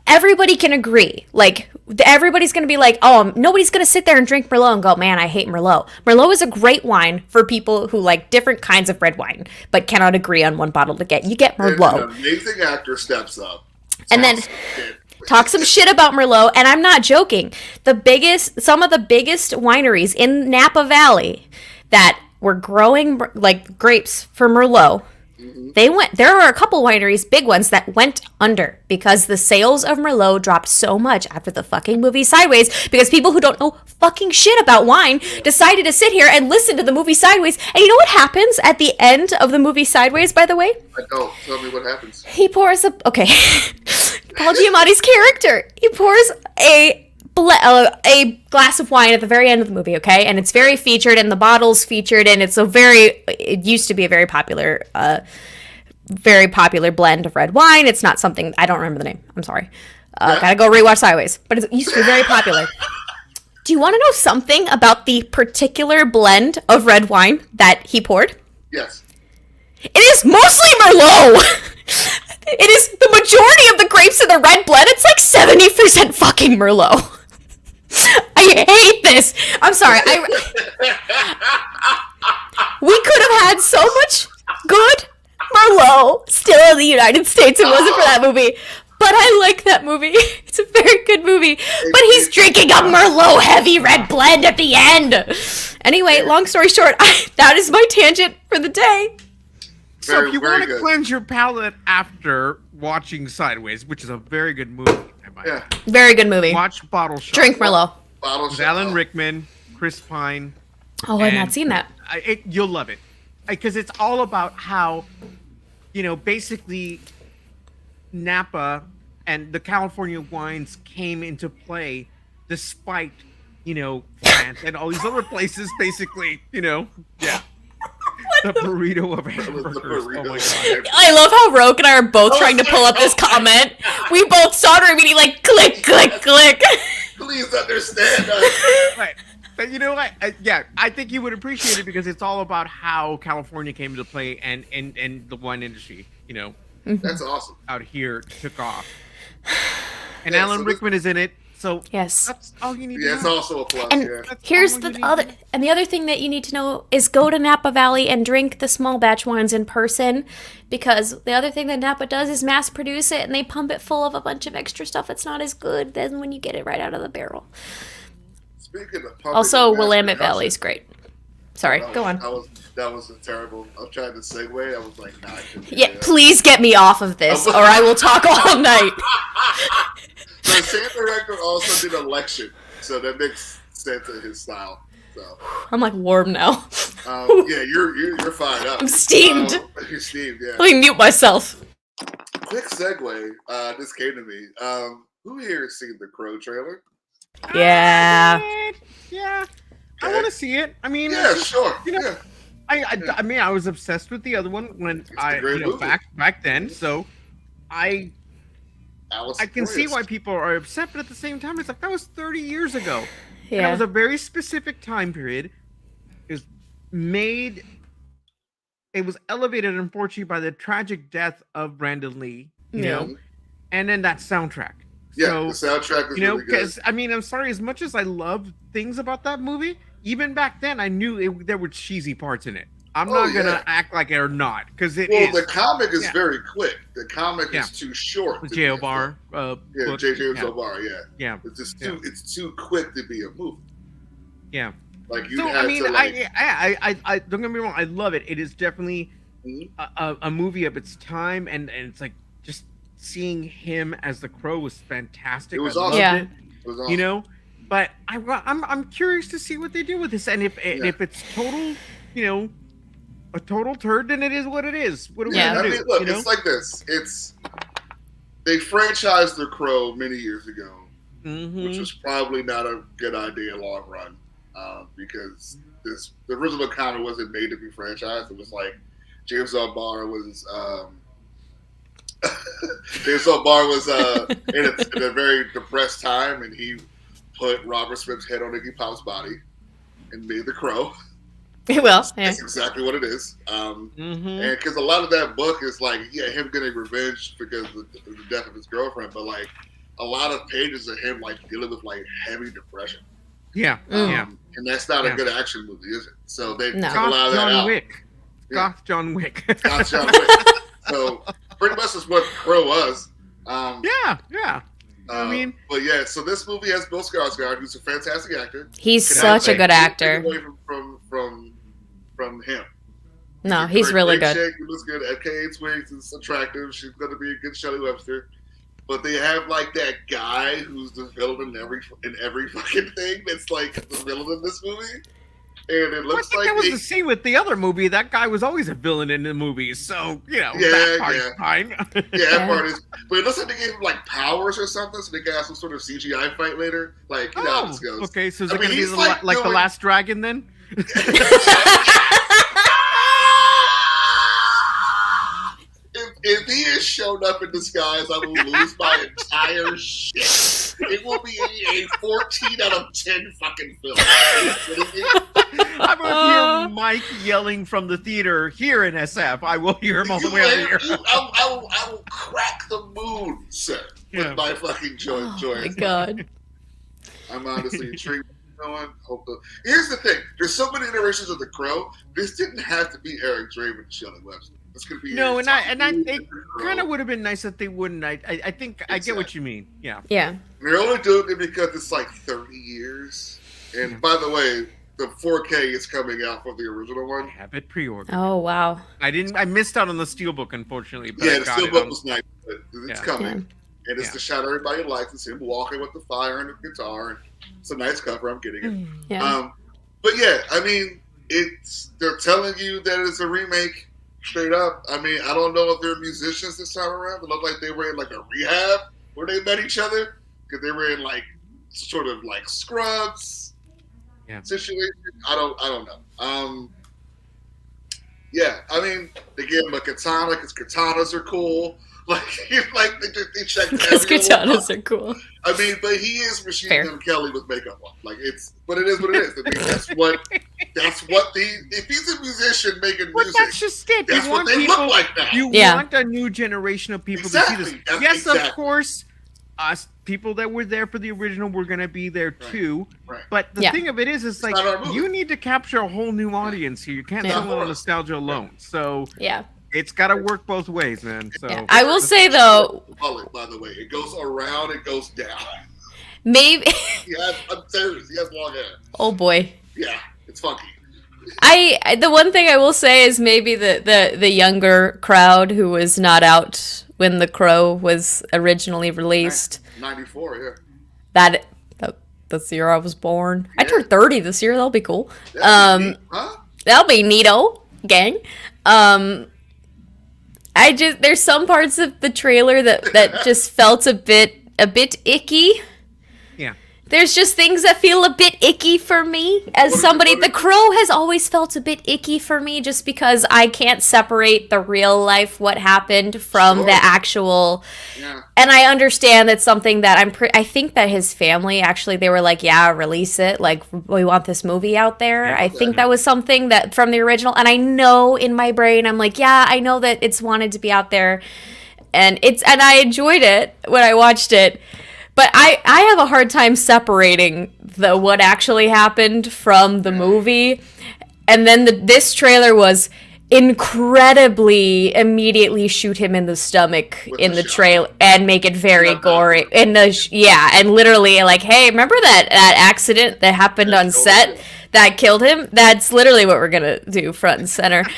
Everybody can agree. Like, everybody's going to be like, oh, nobody's going to sit there and drink Merlot and go, man, I hate Merlot. Merlot is a great wine for people who like different kinds of red wine, but cannot agree on one bottle to get. You get Merlot. An amazing actor steps up. And then talk some shit about Merlot, and I'm not joking. Some of the biggest wineries in Napa Valley that were growing like grapes for Merlot, there were a couple wineries, big ones, that went under because the sales of Merlot dropped so much after the fucking movie Sideways, because people who don't know fucking shit about wine decided to sit here and listen to the movie Sideways. And you know what happens at the end of the movie Sideways, by the way? I don't. Tell me what happens. He pours okay. Paul Giamatti's character, he pours a glass of wine at the very end of the movie, okay? And it's very featured, and the bottle's featured, and it used to be a very popular blend of red wine. It's not something, I don't remember the name. I'm sorry. Gotta go rewatch Sideways. But it used to be very popular. Do you want to know something about the particular blend of red wine that he poured? Yes. It is mostly Merlot! It is the majority of the grapes in the red blend. It's like 70% fucking Merlot. I hate this. I'm sorry. We could have had so much good Merlot still in the United States. It wasn't for that movie. But I like that movie. It's a very good movie. But he's drinking a Merlot heavy red blend at the end. Anyway, long story short, that is my tangent for the day. So if you want to cleanse your palate after watching Sideways, which is a very good movie, very good movie. Watch Bottle Shop. Drink Merlot. With Alan Rickman, Chris Pine. Oh, I've not seen that. You'll love it, because it's all about how, basically Napa and the California wines came into play despite, France and all these other places, basically, The burrito of hamburgers. Oh my god! I love how Roke and I are both trying to pull up this comment. We both saw it immediately, like click, click, click. Please understand us. Right. But you know what? I think you would appreciate it because it's all about how California came into play and the wine industry, That's awesome. out here took off. And Alan Rickman is in it. So Yes. that's all you need Yeah, to it's know. also a plus. And Yeah. That's here's all you the need other, to know. and the other thing that you need to know is go to Napa Valley and drink the small batch ones in person, because the other thing that Napa does is mass produce it, and they pump it full of a bunch of extra stuff that's not as good than when you get it right out of the barrel. Speaking of pumping Also, and mass Willamette production, Valley's great. Sorry, go on. That was a terrible. I'm trying to segue. I was like, nah, I couldn't do Yeah, that. please get me off of this, or I will talk all night. The same director also did Election, so that makes sense in his style. So, I'm like warm now. yeah, you're fired up. I'm steamed. You're steamed. Yeah. Let me mute myself. Quick segue. This came to me. Who here has seen the Crow trailer? Yeah. Yeah. I Okay. want to see it. I mean, Yeah, sure. You know, Yeah. I mean, I was obsessed with the other one when a great movie. back then. So I Alice can see Boreas. why people are upset, but at the same time, it's like that was 30 years ago. And Yeah. it was a very specific time period. It was made. It was elevated, unfortunately, by the tragic death of Brandon Lee. You Yeah. know, and then that soundtrack. Yeah, So, the soundtrack is you know, really good. because I mean, I'm sorry. As much as I love things about that movie, even back then, I knew there were cheesy parts in it. I'm not gonna act like it or not, because it is. Well, the comic is Yeah. very quick. The comic Yeah. is too short. The to jail be a bar. film. Yeah, Book. J.J. Yeah. Bar. Yeah, Yeah. it's just too. It's too quick to be a movie. Yeah. Like you So have I mean, to like. I don't get me wrong. I love it. It is definitely Mhm. a movie of its time, and it's like just seeing him as the Crow was fantastic. It was I loved awesome. Yeah. it, It was awesome. you know. But I'm curious to see what they do with this, and if it's total, you know, a total turd, then it is what it is. What are we Yeah. gonna I do? mean, look, you know? it's like this. They franchised the Crow many years ago, Mhm. which was probably not a good idea long run, because the original comic wasn't made to be franchised. It was like James L. Barr was James L. Barr was in a very depressed time, and he put Robert Smith's head on Iggy Pop's body and made the Crow. Well, yeah. That's exactly what it is. Mhm. And because a lot of that book is like, yeah, him getting revenge because of the death of his girlfriend, but like a lot of pages of him like dealing with like heavy depression. Yeah. Mm. Yeah. And that's not a Yeah. good action movie, is it? So they No. took a lot of that John out. Wick. Yeah. Goth John Wick. Got John Wick. So pretty much that's what Crow was. Yeah. Yeah. I mean, but yeah, so this movie has Bill Skarsgård, who's a fantastic actor. He's Can I such a take good actor. anything away from him. No, he's really great good. chick. He looks good. FKA Twigs is attractive. She's going to be a good Shelley Webster. But they have like that guy who's the villain in every fucking thing. That's like the villain in this movie, and it I looks think like that was they- the same with the other movie. That guy was always a villain in the movies, so you know Yeah, that part's yeah. fine. yeah, that Yeah. part is. But it looks like they gave him like powers or something, so they can have some sort of CGI fight later. Like you know how this goes. Okay, so is I it mean, gonna be he's like the doing- Last Dragon then? If he has shown up in disguise, I will lose my entire shit. It will be a 14 out of 10 fucking film. Are you kidding me? I'm gonna hear Mike yelling from the theater here in SF. I will hear him all the way over here. I will crack the moon, sir, Yeah. with my fucking joy. Oh my god. I'm honestly intrigued. You know what? Here's the thing. There's so many iterations of The Crow. This didn't have to be Eric Draven and Shelley Webster. This could be No, and it The Crow. kind of would have been nice if they wouldn't. I think I get what you mean. Yeah. Yeah. They're only doing it because it's like 30 years. And by the way, the 4K is coming out for the original I one. have it pre-ordered. Oh wow. I missed out on the steelbook, unfortunately. But Yeah, I the got it steelbook on- was nice, but it's Yeah. coming. Yeah. And it's the shot everybody likes. It's him walking with the fire and the guitar. And it's a nice cover. I'm getting it. Yeah. But yeah, I mean, they're telling you that it's a remake straight up. I mean, I don't know if they're musicians this time around. It looked like they were in like a rehab where they met each other because they were in like sort of like Scrubs situation. I don't know. Yeah, I mean, they gave him a katana because katanas are cool. Like they checked. Because katanas are cool. I mean, but he is Machine Fair. Gun Kelly with makeup on. Like but it is what it is. I mean, that's what if he's a musician making Well, music, that's just it. that's You what want they people. look like now. You Yeah. want a new generation of people Exactly. to see this. That's Yes, exactly. of course. us people that were there for the original were going to be there too. Right. But the Yeah. thing of it is like not our movie. you need to capture a whole new audience here. You can't Yeah. sell it on nostalgia alone. So Yeah. it's got to work both ways, man. So Yeah. I will say though, Mullet, by the way, it goes around, it goes down. maybe. I'm serious. He has long hair. Oh boy. Yeah, it's funky. The one thing I will say is maybe the younger crowd who was not out when The Crow was originally released. 94, yeah. That's the year I was born. I turned 30 this year. That'll be cool. Huh? That'll be neato, gang. There's some parts of the trailer that just felt a bit icky. yeah. There's just things that feel a bit icky for me. As somebody, The Crow has always felt a bit icky for me just because I can't separate the real life, what happened, from the actual. Yeah. And I understand that's something that I think that his family, actually, they were like, yeah, release it. Like, we want this movie out there. Yeah, I think that was something that from the original. And I know in my brain, I'm like, yeah, I know that it's wanted to be out there. And I enjoyed it when I watched it. But I have a hard time separating what actually happened from the movie. And then this trailer was incredibly immediately shoot him in the stomach in the trailer and make it very gory. And literally like, hey, remember that accident that happened on set that killed him? That's literally what we're gonna do front and center. What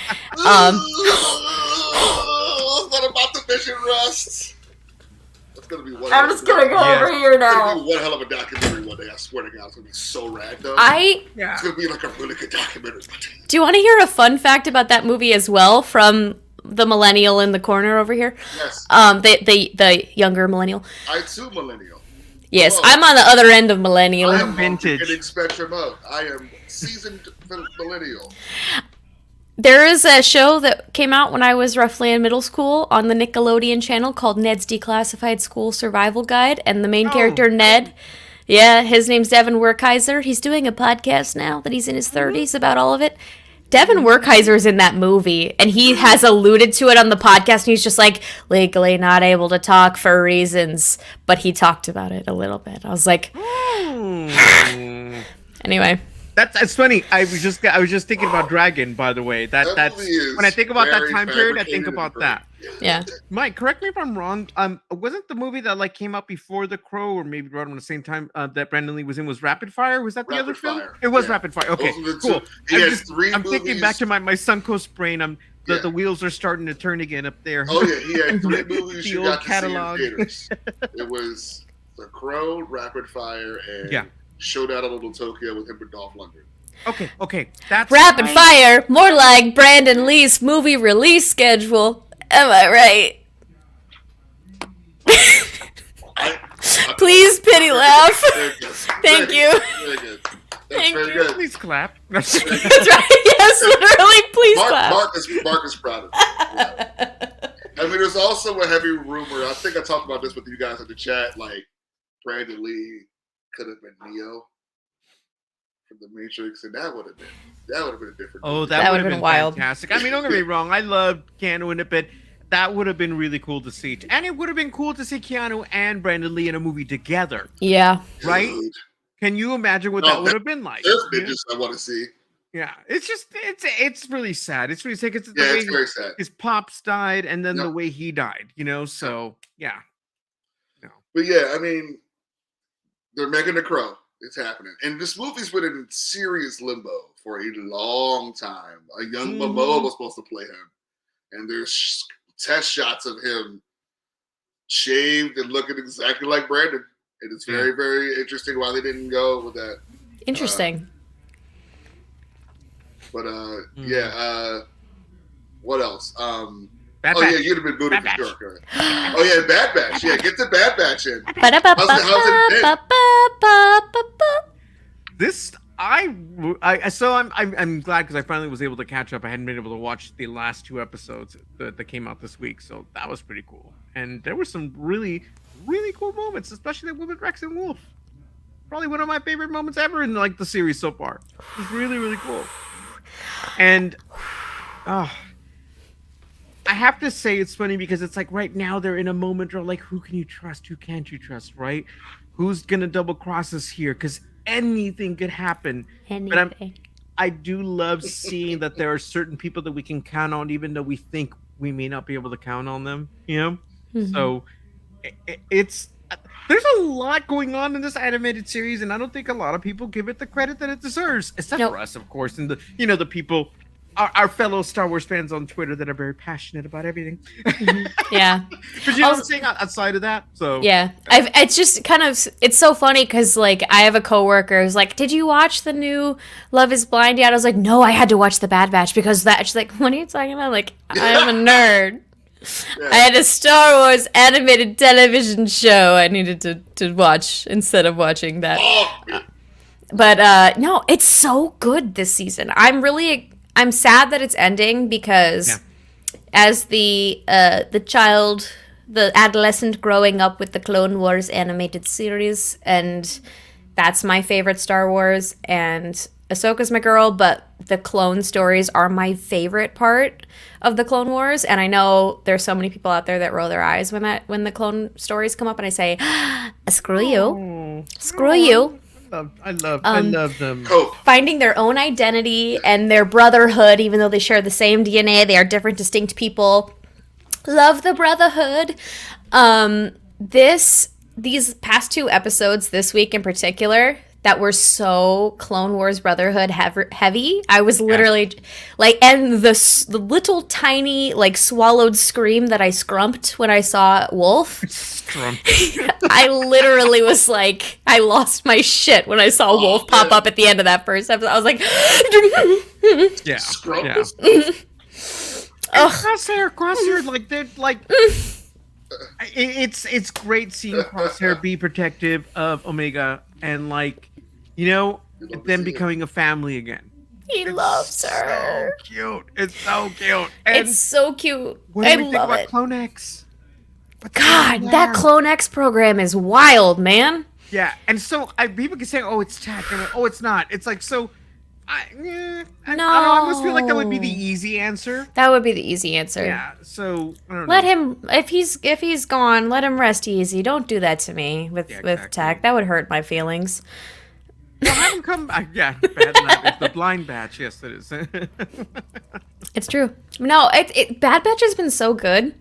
about the vision rust? Gonna be one I'm just gonna go over here It's now. gonna be one hell of a documentary one day. I swear to God, it's gonna be so rad though. Yeah. It's gonna be like a really good documentary. Do you want to hear a fun fact about that movie as well from the millennial in the corner over here? Yes. The younger millennial. I too millennial. Yes, Whoa. I'm on the other end of millennial. I am vintage. Getting spectrum up. I am seasoned millennial. There is a show that came out when I was roughly in middle school on the Nickelodeon channel called Ned's Declassified School Survival Guide, and the main character, Ned, his name's Devin Werkheiser. He's doing a podcast now that he's in his 30s about all of it. Devin Werkheiser's in that movie, and he has alluded to it on the podcast, and he's just like, legally not able to talk for reasons, but he talked about it a little bit. I was like, anyway. That's funny. I was just thinking about Dragon, by the way. That's when I think about that time period, I think about that. Yeah. Mike, correct me if I'm wrong. Wasn't the movie that like came out before The Crow, or maybe right around the same time that Brandon Lee was in, was Rapid Fire? Was that the other film? It was Rapid Fire. Okay, cool. I'm thinking back to my Suncoast brain. The wheels are starting to turn again up there. Oh yeah, he had 3 movies The you old got catalog. to see in theaters. It was The Crow, Rapid Fire, and Showdown in Little Tokyo with him and Dolph Lundgren. Okay, that's Rapid Fire, more like Brandon Lee's movie release schedule. Am I right? Please pity laugh. Thank you. Very good. That's Thank very you. good. Please clap. That's right. Yes, literally. Please clap. Mark is proud of it. I mean, there's also a heavy rumor. I think I talked about this with you guys in the chat. Like, Brandon Lee could have been Neo from The Matrix, and that would have been a different. Oh, movie. that would have been wild. Fantastic. I mean, don't get me wrong. I loved Keanu in it, but that would have been really cool to see. And it would have been cool to see Keanu and Brandon Lee in a movie together. Yeah. Right? Dude. Can you imagine what that would have been like? There's bitches I want to see. Yeah, it's really sad. It's really sad. It's Very sad. His pops died, and then the way he died. So yeah. No. But yeah, I mean, they're making The Crow. It's happening, and this movie's been in serious limbo for a long time. A young Momoa was supposed to play him, and there's test shots of him shaved and looking exactly like Brandon. And it's very, very interesting why they didn't go with that. Interesting. What else? Bad Batch. Yeah, you'd have been booted Bad for sure. Oh yeah, Bad Batch. Yeah, get the Bad Batch in. This I'm glad because I finally was able to catch up. I hadn't been able to watch the last 2 episodes that came out this week, so that was pretty cool. And there were some really, really cool moments, especially that with Rex and Wolf. Probably one of my favorite moments ever in like the series so far. It was really, really cool. And I have to say it's funny because it's like right now they're in a moment where like, who can you trust? Who can't you trust? Right? Who's gonna double cross us here? Because anything could happen. But I do love seeing that there are certain people that we can count on, even though we think we may not be able to count on them. You know, so it's there's a lot going on in this animated series, and I don't think a lot of people give it the credit that it deserves, except for us, of course, and the people. Our fellow Star Wars fans on Twitter that are very passionate about everything. Yeah. But you know what I'm saying outside of that? So yeah. It's just kind of, it's so funny because, like, I have a coworker who's like, did you watch the new Love is Blind yet? I was like, no, I had to watch The Bad Batch because that. She's like, what are you talking about? Like, I'm a nerd. Yeah. I had a Star Wars animated television show I needed to watch instead of watching that. But no, it's so good this season. I'm sad that it's ending because as the adolescent growing up with the Clone Wars animated series, and that's my favorite Star Wars, and Ahsoka's my girl, but the clone stories are my favorite part of the Clone Wars, and I know there's so many people out there that roll their eyes when the clone stories come up, and I say, screw you. Screw you. I love them. Finding their own identity and their brotherhood, even though they share the same DNA, they are different, distinct people. Love the brotherhood. These past 2 episodes this week in particular that were so Clone Wars Brotherhood heavy. I was literally like, and the little tiny like swallowed scream that I scrumped when I saw Wolf. I literally was like, I lost my shit when I saw Wolf pop up at the end of that first episode. I was like, yeah. Crosshair, like they're like. It's great seeing Crosshair be protective of Omega and like, you know, them becoming a family again. He loves her. So cute. It's so cute. And it's so cute. What do we think about Clone X? God, that Clone X program is wild, man. Yeah, and so people can say, "Oh, it's tech," and oh, it's not. It's like so. I don't know. I almost feel like that would be the easy answer. That would be the easy answer. Yeah. So I don't know. Let him if he's gone. Let him rest easy. Don't do that to me with tech. That would hurt my feelings. Well, have him come back. Yeah, bad luck. It's the blind batch. Yes, it is. It's true. No, Bad Batch has been so good.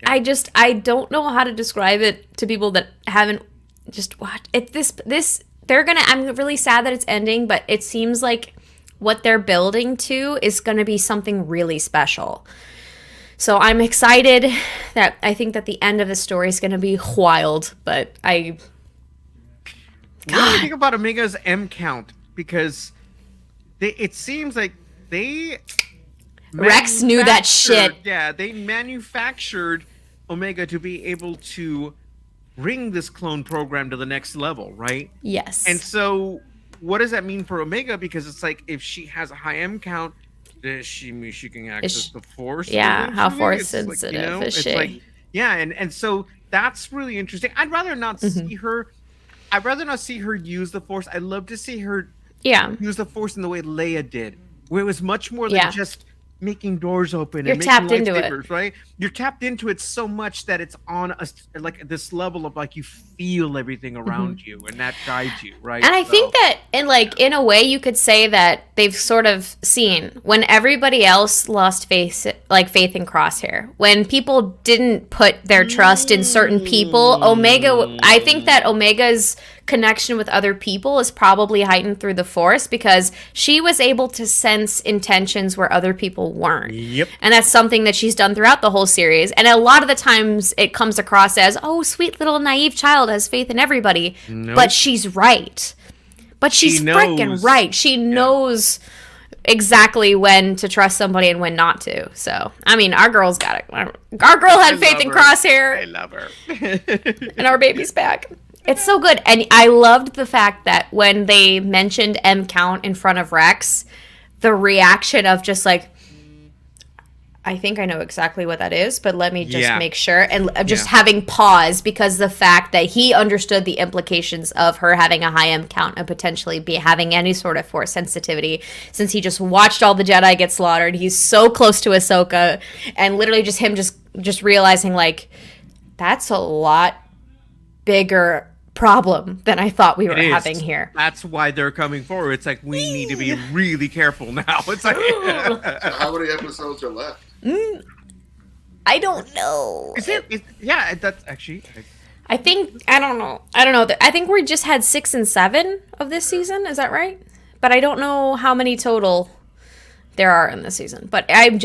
Yeah. I don't know how to describe it to people that haven't just watched it. I'm really sad that it's ending, but it seems like what they're building to is going to be something really special. So I'm excited that I think that the end of the story is going to be wild, but What do you think about Omega's M count? Because it seems like they Rex knew that shit. Yeah, they manufactured Omega to be able to bring this clone program to the next level, right? Yes. And so what does that mean for Omega? Because it's like if she has a high M count, does she mean she can access the Force? Yeah, how Force sensitive is she? Like, yeah, and so that's really interesting. I'd rather not see her. I'd rather not see her use the Force. I'd love to see her use the Force in the way Leia did, where it was much more than just making doors open and making lightsabers, right? You're tapped into it so much that it's on like this level of like you feel everything around you, and that guides you, right? And I think that in a way you could say that they've sort of seen when everybody else lost faith in Crosshair, when people didn't put their trust in certain people. I think that Omega's connection with other people is probably heightened through the Force because she was able to sense intentions where other people weren't. Yep. And that's something that she's done throughout the whole series. And a lot of the times it comes across as, oh, sweet little naive child has faith in everybody. Nope. But she's right. But she's freaking right. She knows exactly when to trust somebody and when not to. So, I mean, our girl's got it. Our girl had faith in Crosshair. I love her. And our baby's back. It's so good. And I loved the fact that when they mentioned M count in front of Rex, the reaction of just like, I think I know exactly what that is, but let me just Yeah. make sure. And just Yeah. having pause because the fact that he understood the implications of her having a high M count and potentially be having any sort of force sensitivity, since he just watched all the Jedi get slaughtered. He's so close to Ahsoka, and literally just him just realizing like that's a lot bigger problem than I thought we were It is. having here. That's why they're coming forward. It's like we need to be really careful now. It's like So how many episodes are left? I don't know. yeah, that's actually I think I don't know. I think we just had 6 and 7 of this season. Is that right? But I don't know how many total there are in this season. But I'm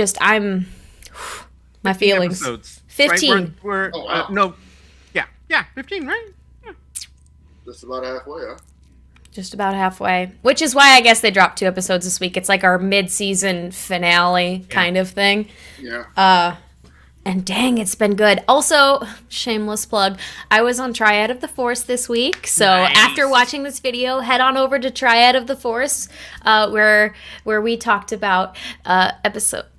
my feelings. episodes. 15. Right? We're Oh, wow. no, yeah, 15, right? Yeah. Just about halfway, huh? Just about halfway. Which is why I guess they dropped 2 episodes this week. It's like our mid-season finale kind of thing. Yeah. And dang, it's been good. Also, shameless plug, I was on Triad of the Force this week. So Nice. after watching this video, head on over to Triad of the Force, where we talked about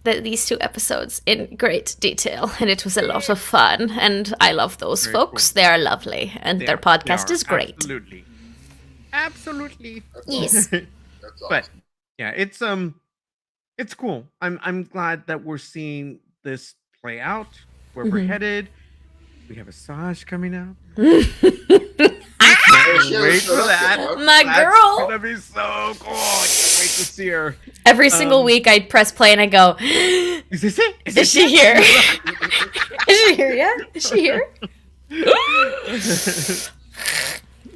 these 2 episodes in great detail, and it was a lot of fun. And I love those Very folks; cool. they are lovely, and their podcast is great. Absolutely. Yes. That's awesome. But yeah, it's cool. I'm glad that we're seeing this play out where we're headed. We have Asajj coming out. Oh, Can't she wait hasn't for showed up that. yet, huh? My That's girl. gonna be so cool. I can't wait to see her. Every single week, I press play and I go, Is this it? "Is she here? Is she here yet? Is she here?"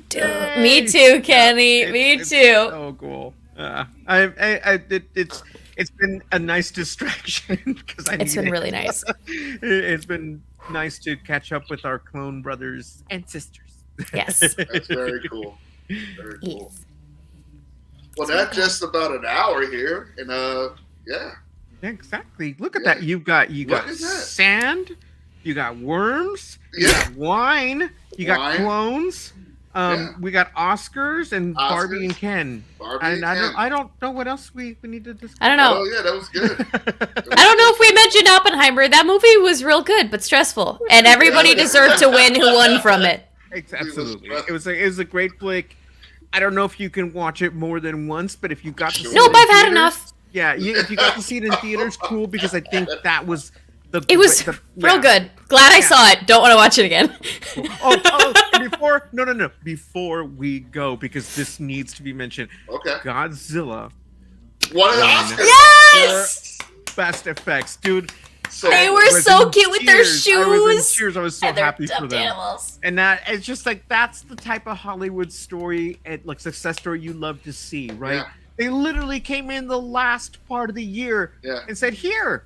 Dude, me too, Kenny. Me It's too. So cool. It's been a nice distraction because It's been really nice. It's been nice to catch up with our clone brothers and sisters. Yes. That's very cool. Very cool. Yes. Well, that's just about an hour here, and yeah. Yeah, exactly. Look at Yeah. that. You got Look at that. sand. You got worms. You Yeah. got wine. You got Wine. clones. Yeah. We got Oscars and Barbie Oscars. and Ken. Barbie And and I Ken. don't know what else we need to discuss. I don't Oh know. yeah, that was good. I don't know if we mentioned Oppenheimer. That movie was real good, but stressful, and everybody deserved to win who won from it. Absolutely. It was a great flick. I don't know if you can watch it more than once, but if you got to see Nope, it in I've had theaters- enough. Yeah, if you got to see it in theaters, cool, because I think that was It was real good. Glad I saw it. Don't want to watch it again. Before we go, because this needs to be mentioned, Okay. Godzilla One of the Oscars. Yes! best effects, dude. So They I were was so in cute with their tears. I was in shoes. tears. I was so And their happy for stuffed them. animals. And that it's just like that's the type of Hollywood story and like success story you love to see, right? Yeah. They literally came in the last part of the year Yeah. and said, here's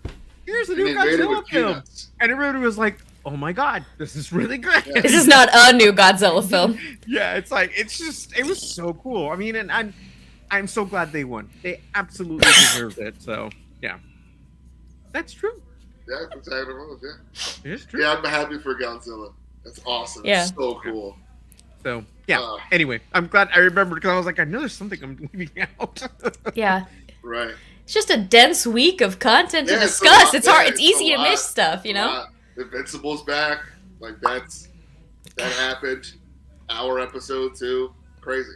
a And new they made it Godzilla with film. peanuts. And everybody was like, oh my god, this is really good. Yeah. This is not a new Godzilla film. Yeah, it's like it was so cool. I mean, and I'm so glad they won. They absolutely deserved it. So yeah, that's true. Yeah, that's exactly what it was, yeah. It is true. Yeah, I'm happy for Godzilla. That's awesome. Yeah. It's so cool. So yeah. Uh. Anyway, I'm glad I remembered because I was like, I know there's something I'm leaving out. Yeah. Right. It's just a dense week of content to Yeah, it's a discuss. lot, It's hard. yeah, It's it's easy a to lot. miss stuff, you know? Invincible's back. Like that happened. Our episode too. Crazy.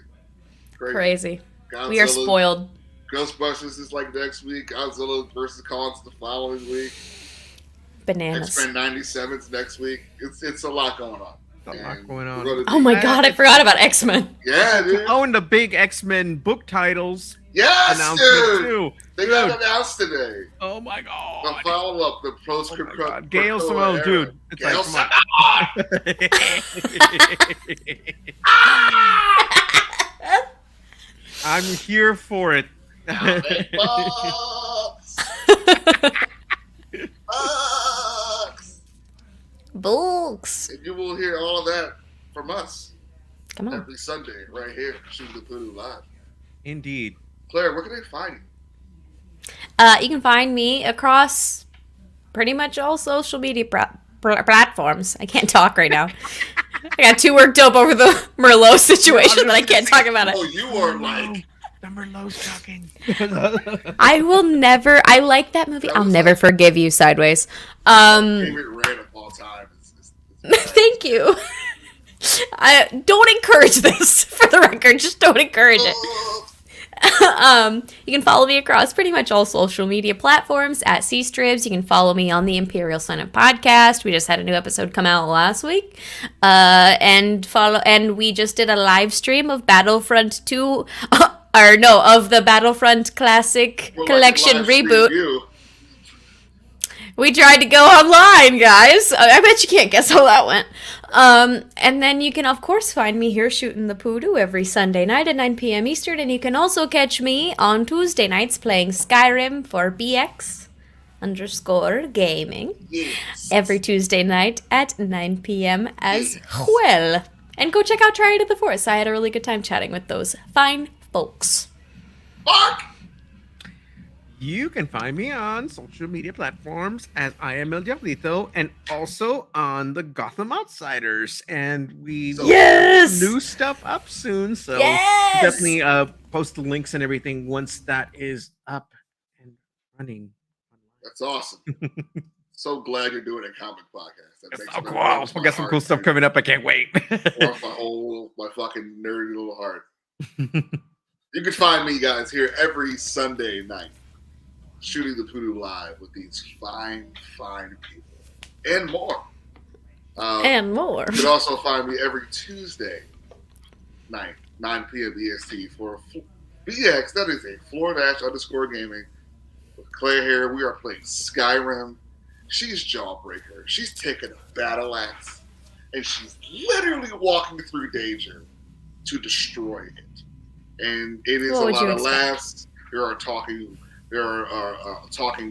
Crazy. Godzilla, We are spoiled. Ghostbusters is like next week. Godzilla versus Kong's the following week. Bananas. X-Men 97's next week. It's a lot going on. A lot And going on. we're gonna Oh be- my god, I forgot about X-Men. Yeah, dude. Oh, and the big X-Men book titles Yes, announcement dude. too. They got announced today. Oh my The god. follow-up, the Oh post my God. Gail Simone, dude. It's Gail like, come on. I'm here for it. Books. And you will hear all of that from us Come on. every Sunday right here, Shootin' the Poo-Doo live. Indeed. Claire, where can they find you? You can find me across pretty much all social media platforms. I can't talk right now. I got too worked up over the Merlot situation that I can't talk about Oh, it. you are like, remember Lowe's talking. I will never. I like that movie. I'll never forgive you, Sideways. Favorite rant of all time. Thank you. I don't encourage this, for the record. Just don't encourage it. You can follow me across pretty much all social media platforms at CStribs. You can follow me on the Imperial Senate podcast. We just had a new episode come out last week. And we just did a live stream of Battlefront 2, of the Battlefront Classic Collection reboot. We tried to go online, guys. I bet you can't guess how that went. And then you can, of course, find me here shooting the Poo-Doo every Sunday night at 9 p.m. Eastern. And you can also catch me on Tuesday nights playing Skyrim for BX_gaming. Yes. Every Tuesday night at 9 p.m. as well. And go check out Try It at the Forest. I had a really good time chatting with those fine folks. Fuck! You can find me on social media platforms as I am El Diablito and also on the Gotham Outsiders. And we will have new stuff up soon. So definitely post the links and everything once that is up and running. That's awesome. So glad you're doing a comic podcast. That It's so cool. We'll get some cool stuff coming up. I can't wait. Warms my fucking nerdy little heart. You can find me, guys, here every Sunday night, shooting the Poo-Doo live with these fine people and more. You can also find me every Tuesday night, 9 p.m. EST for BX. That is a Floor_Gaming with Claire here. We are playing Skyrim. She's Jawbreaker. She's taking a battle axe and she's literally walking through danger to destroy it. And it is a lot of laughs. There are talking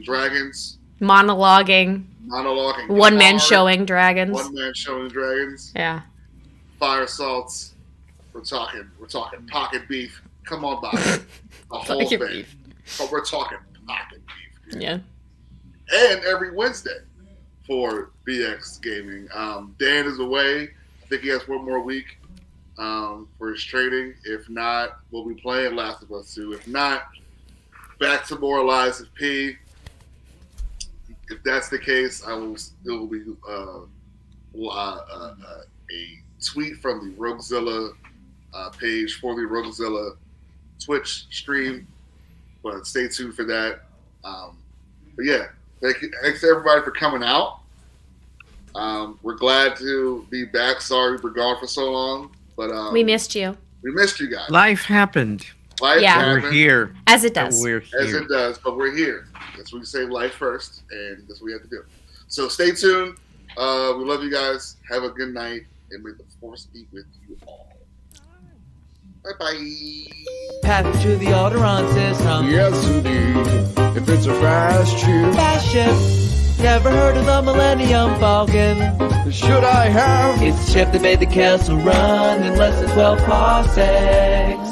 dragons. Monologuing. One man showing dragons. Yeah. Fire salts. We're talking pocket beef. Come on by. The whole thing. Beef. But we're talking pocket beef. Dude. Yeah. And every Wednesday for BX Gaming. Dan is away. I think he has one more week for his trading. If not, we'll be playing Last of Us 2. If not, back to more Lies of P. If that's the case, I will still be a tweet from the Roguezilla page for the Roguezilla Twitch stream. But stay tuned for that. But yeah, thanks everybody for coming out. We're glad to be back. Sorry we were gone for so long, but we missed you. We missed you guys. Life happened. Happened. We're here. As it does. We're here. As it does, but we're here. That's what we say, life first, and that's what we have to do. So stay tuned. We love you guys. Have a good night, and may the force be with you all. Bye-bye. Path to the Alderances, huh? Yes, indeed. If it's a fast ship, Fast ship. Never heard of the Millennium Falcon? should I have? It's the ship that made the castle run in less than 12 parsecs.